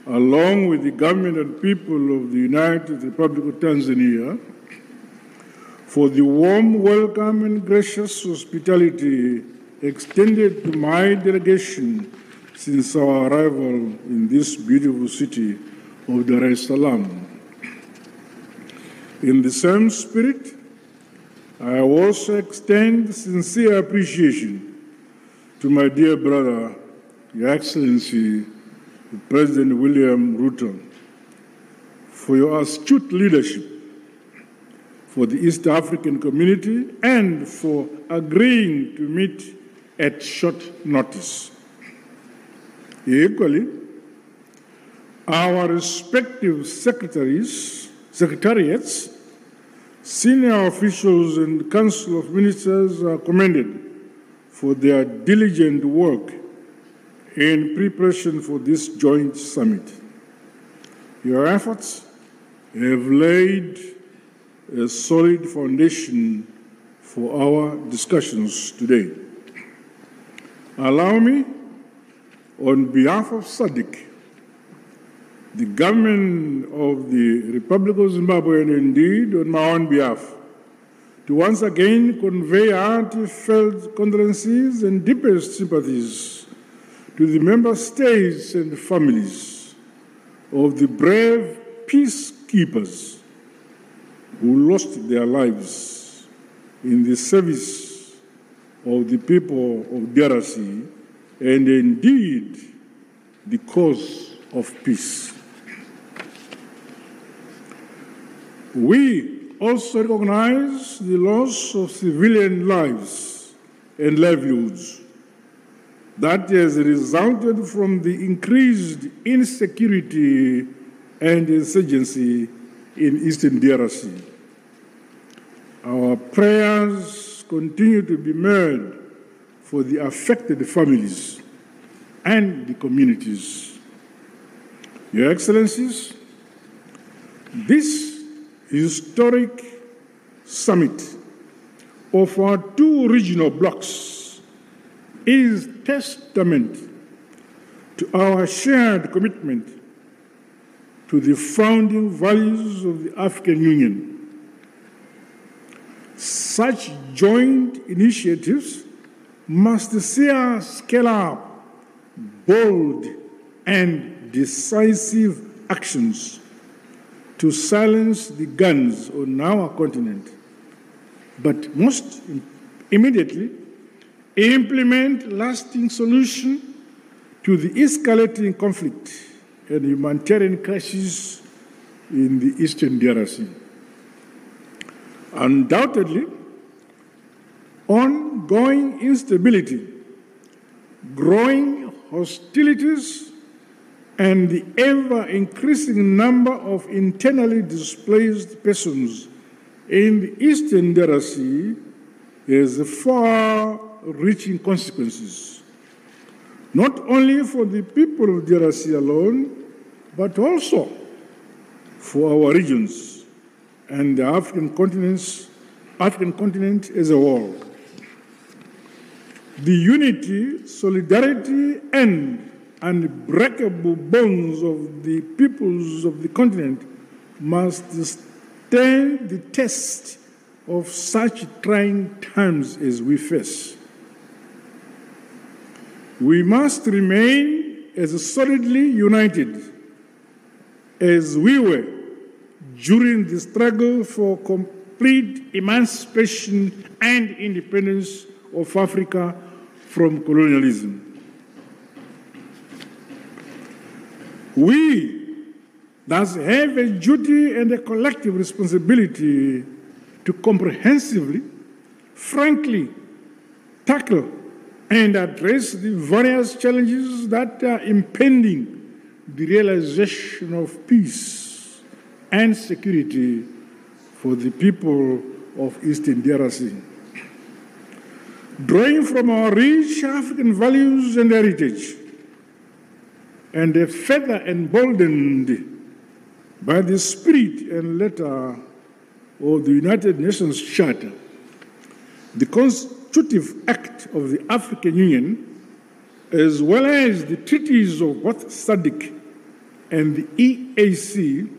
along with the government and people of the United Republic of Tanzania, for the warm welcome and gracious hospitality extended to my delegation since our arrival in this beautiful city of Dar es Salaam. In the same spirit, I also extend sincere appreciation to my dear brother, Your Excellency, President William Ruto, for your astute leadership for the East African community and for agreeing to meet at short notice. Equally, our respective secretariats, senior officials and Council of Ministers are commended for their diligent work in preparation for this joint summit. Your efforts have laid a solid foundation for our discussions today. Allow me, on behalf of SADC, the government of the Republic of Zimbabwe, and indeed on my own behalf, to once again convey heartfelt condolences and deepest sympathies to the member states and families of the brave peacekeepers who lost their lives in the service of the people of DRC and indeed the cause of peace. We also recognize the loss of civilian lives and livelihoods that has resulted from the increased insecurity and insurgency in Eastern DRC. Our prayers continue to be made for the affected families and the communities. Your Excellencies, this historic summit of our two regional blocs is testament to our shared commitment to the founding values of the African Union. Such joint initiatives must see us scale up bold and decisive actions to silence the guns on our continent, but most immediately implement lasting solutions to the escalating conflict and humanitarian crisis in the Eastern DRC. Undoubtedly, ongoing instability, growing hostilities, and the ever-increasing number of internally displaced persons in the Eastern DRC has far-reaching consequences, not only for the people of DRC alone, but also for our regions and the African continent as a whole. The unity, solidarity, and unbreakable bonds of the peoples of the continent must stand the test of such trying times as we face. We must remain as solidly united as we were during the struggle for complete emancipation and independence of Africa from colonialism. We thus have a duty and a collective responsibility to comprehensively, frankly, tackle and address the various challenges that are impeding the realization of peace and security for the people of Eastern DRC. Drawing from our rich African values and heritage, and further emboldened by the spirit and letter of the United Nations Charter, the constitutive act of the African Union, as well as the treaties of both SADC and the EAC,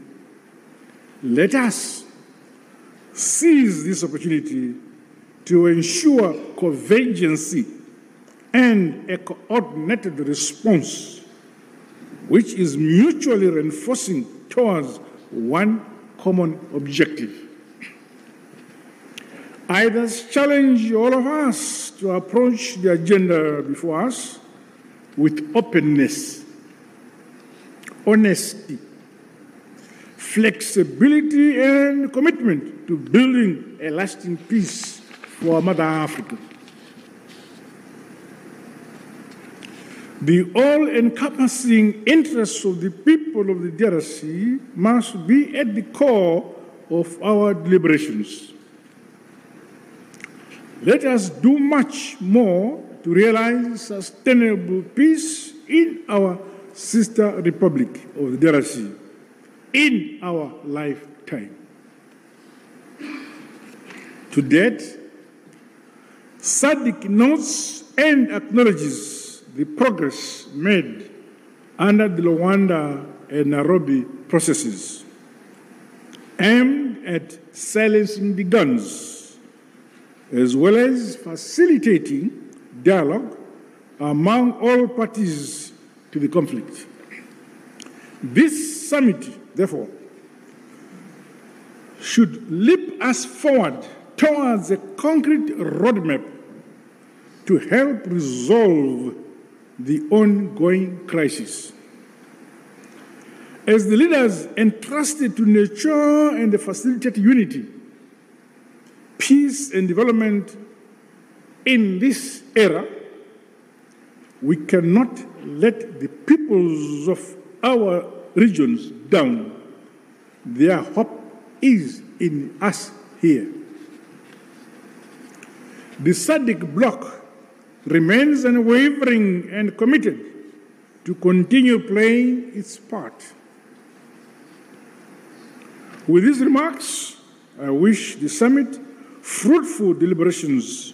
let us seize this opportunity to ensure convergence and a coordinated response which is mutually reinforcing towards one common objective. I thus challenge all of us to approach the agenda before us with openness, honesty, flexibility, and commitment to building a lasting peace for Mother Africa. The all-encompassing interests of the people of the DRC must be at the core of our deliberations. Let us do much more to realize sustainable peace in our sister republic of the DRC in our lifetime. To date, SADC notes and acknowledges the progress made under the Luanda and Nairobi processes aimed at silencing the guns, as well as facilitating dialogue among all parties to the conflict. This summit, therefore, should leap us forward towards a concrete roadmap to help resolve the ongoing crisis. As the leaders entrusted to nurture and facilitate unity, peace and development in this era, we cannot let the peoples of our regions down. Their hope is in us here. The SADC bloc remains unwavering and committed to continue playing its part. With these remarks, I wish the summit fruitful deliberations.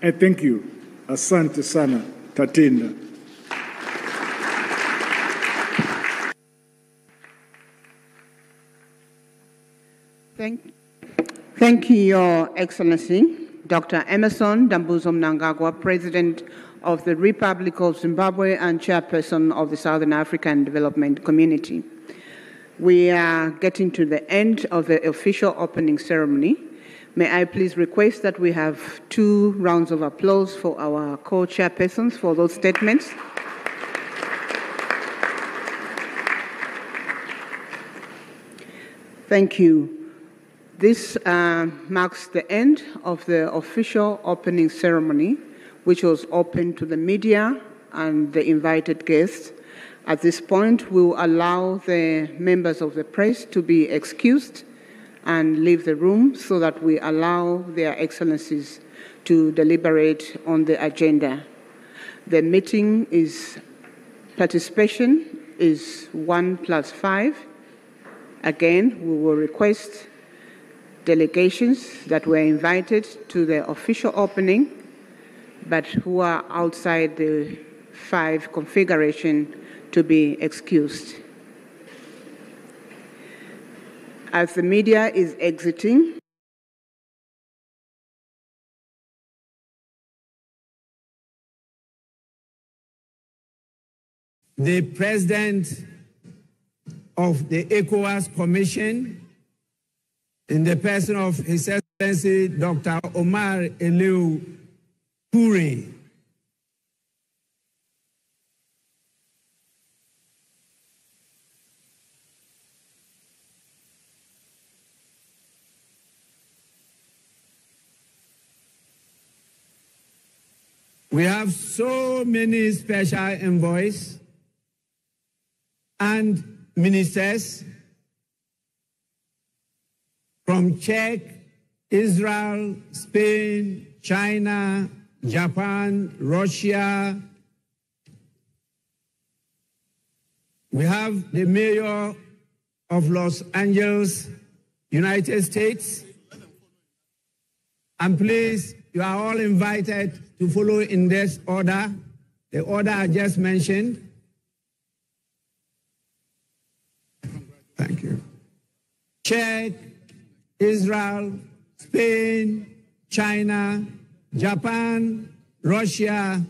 I thank you. Asante sana, Tatenda. Thank you, Your Excellency, Dr. Emerson Dambuzo Mnangagwa, President of the Republic of Zimbabwe and Chairperson of the Southern African Development Community. We are getting to the end of the official opening ceremony. May I please request that we have 2 rounds of applause for our co-chairpersons for those statements. Thank you. This marks the end of the official opening ceremony, which was open to the media and the invited guests. At this point, we will allow the members of the press to be excused and leave the room so that we allow their excellencies to deliberate on the agenda. The meeting participation is 1+5. Again, we will request delegations that were invited to the official opening, but who are outside the 5 configuration to be excused. As the media is exiting, the President of the ECOWAS Commission, in the person of His Excellency Dr. Omar Eliu Kure, we have so many special envoys and ministers from Czech, Israel, Spain, China, Japan, Russia. We have the mayor of Los Angeles, United States. And please, you are all invited to follow in this order, the order I just mentioned. Thank you. Czech, Israel, Spain, China, Japan, Russia,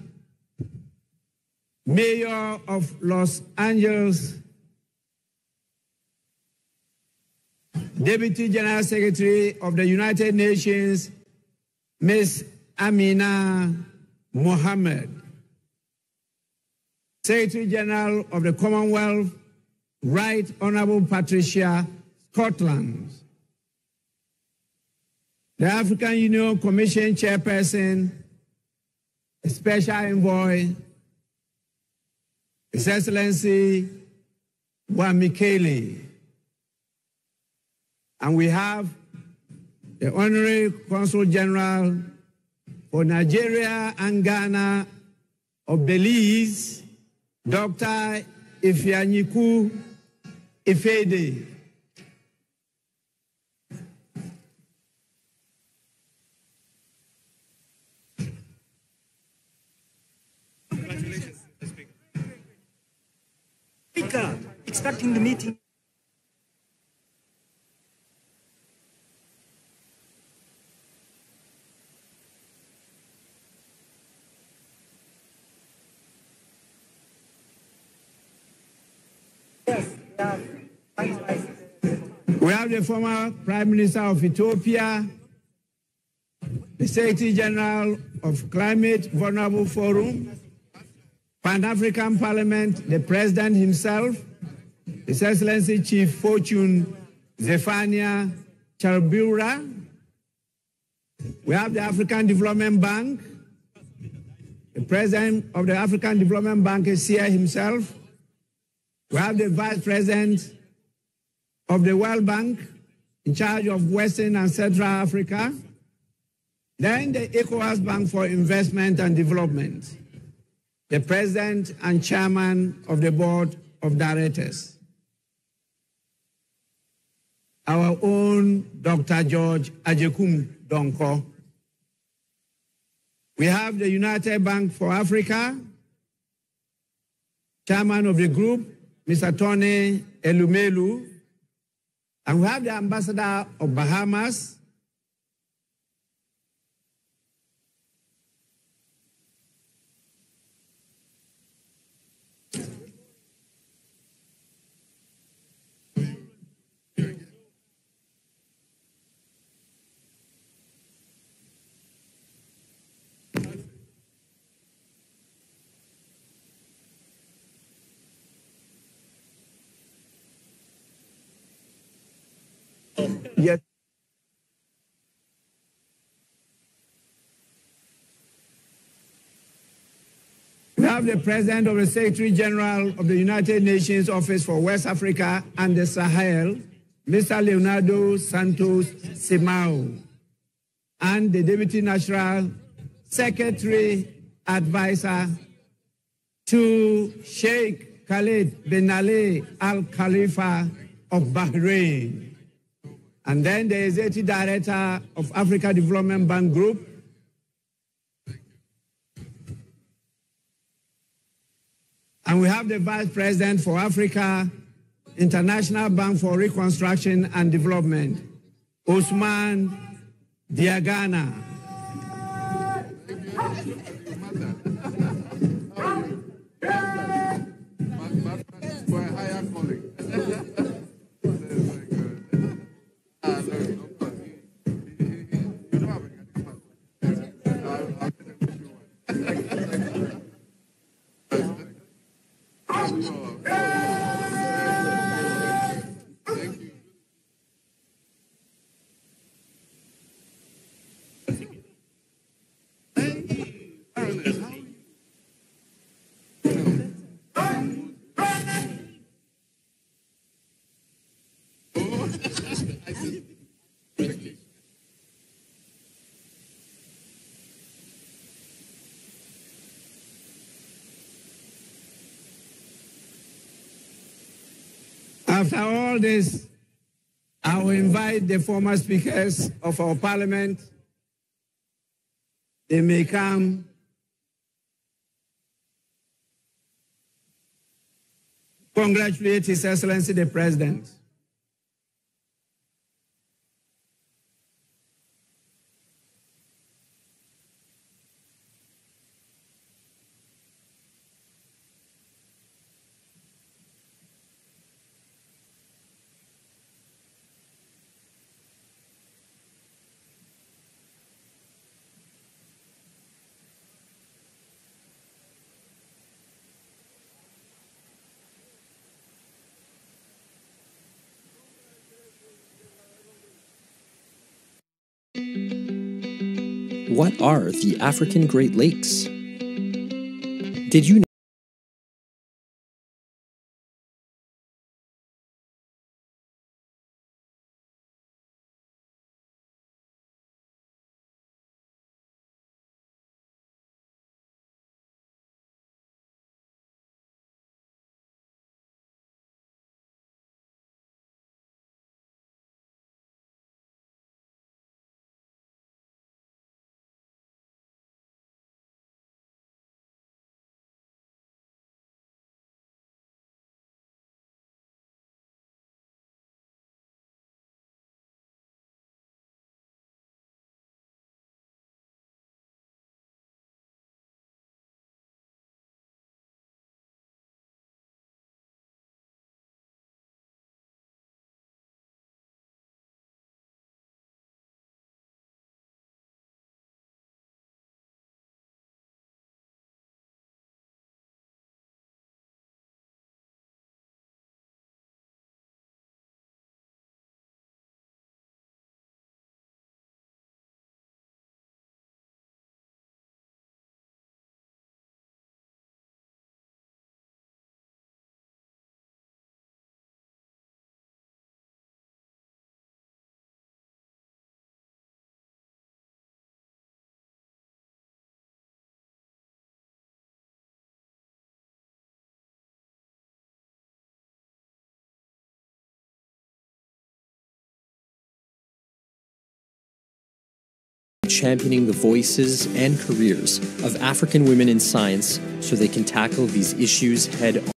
Mayor of Los Angeles, Deputy General Secretary of the United Nations, Ms. Amina Mohammed, Secretary General of the Commonwealth, Right Honorable Patricia Scotland, the African Union Commission Chairperson, Special Envoy, His Excellency Wamikele. And we have the Honorary Consul General for Nigeria and Ghana of Belize, Dr. Ifeanyiku Ifede. Congratulations, Speaker. Speaker, expecting the meeting. We have the former Prime Minister of Ethiopia, the Secretary General of Climate Vulnerable Forum, Pan-African Parliament, the President himself, His Excellency Chief Fortune Zephania Chalbura. We have the African Development Bank. The President of the African Development Bank is here himself. We have the Vice President of the World Bank in charge of Western and Central Africa. Then the ECOWAS Bank for Investment and Development, the President and Chairman of the Board of Directors, our own Dr. George Ajekum Donko. We have the United Bank for Africa, Chairman of the group, Mr. Tony Elumelu, and we have the Ambassador of Bahamas, Yes. We have the President of the Secretary General of the United Nations Office for West Africa and the Sahel, Mr. Leonardo Santos Simao, and the Deputy National Secretary Advisor to Sheikh Khalid bin Ali Al Khalifa of Bahrain. And then the Executive Director of Africa Development Bank Group, and we have the Vice President for Africa, International Bank for Reconstruction and Development, Usman Diagana. After all this, I will invite the former speakers of our parliament. They may come. Congratulate His Excellency the President. What are the African Great Lakes? Did you know? Championing the voices and careers of African women in science so they can tackle these issues head on.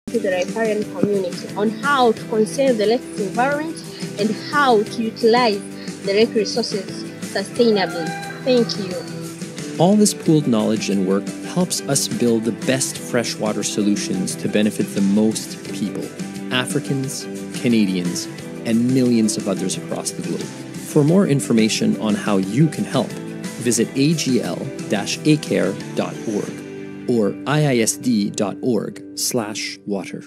To the riparian community on how to conserve the lake's environment and how to utilize the lake resources sustainably. Thank you. All this pooled knowledge and work helps us build the best freshwater solutions to benefit the most people, Africans, Canadians, and millions of others across the globe. For more information on how you can help, visit agl-acare.org or iisd.org/water.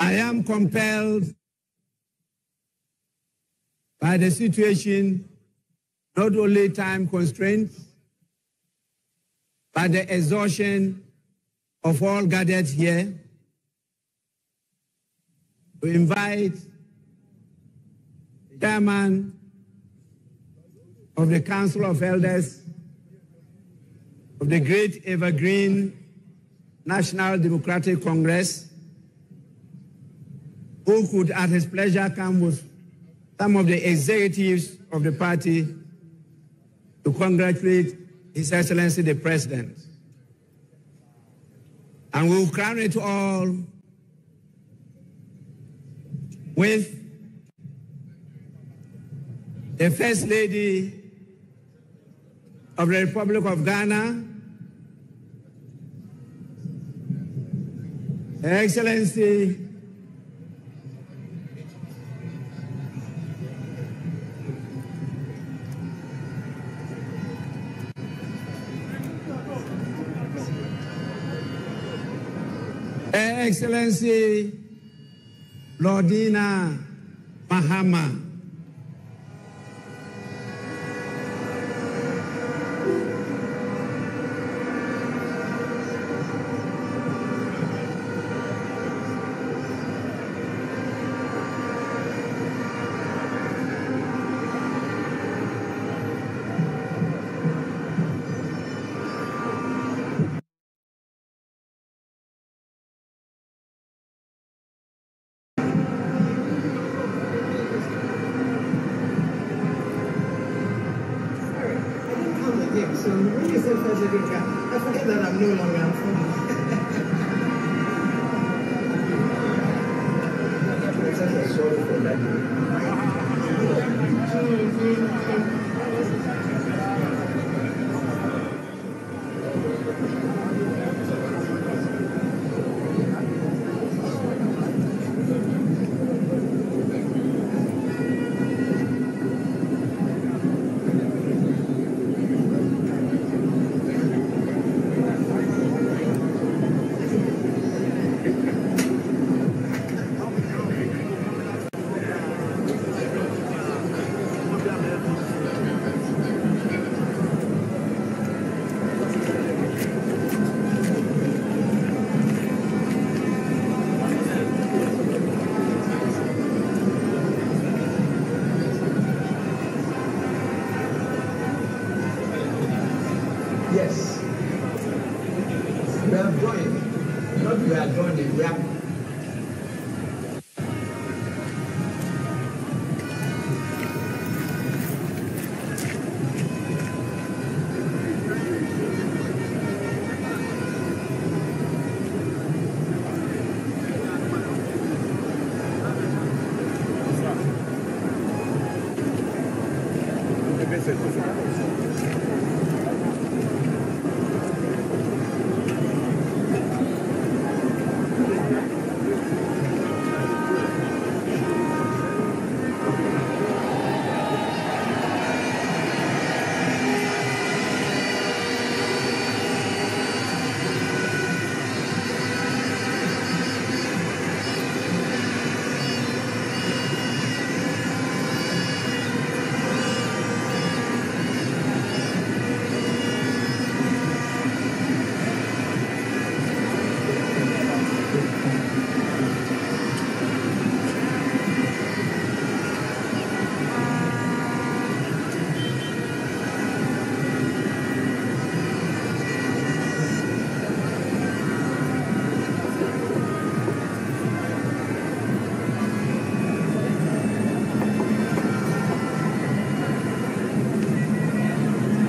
I am compelled by the situation, not only time constraints, but the exhaustion of all gathered here, to invite the chairman of the Council of Elders of the Great Evergreen National Democratic Congress, who could at his pleasure come with some of the executives of the party to congratulate His Excellency the President. And we will crown it all with the First Lady of the Republic of Ghana, Her Excellency Her Excellency Lordina Mahama. So when you say President, I forget that I'm no longer on phone. Sorry for that. Yes. We have joined. Not we are joining, we have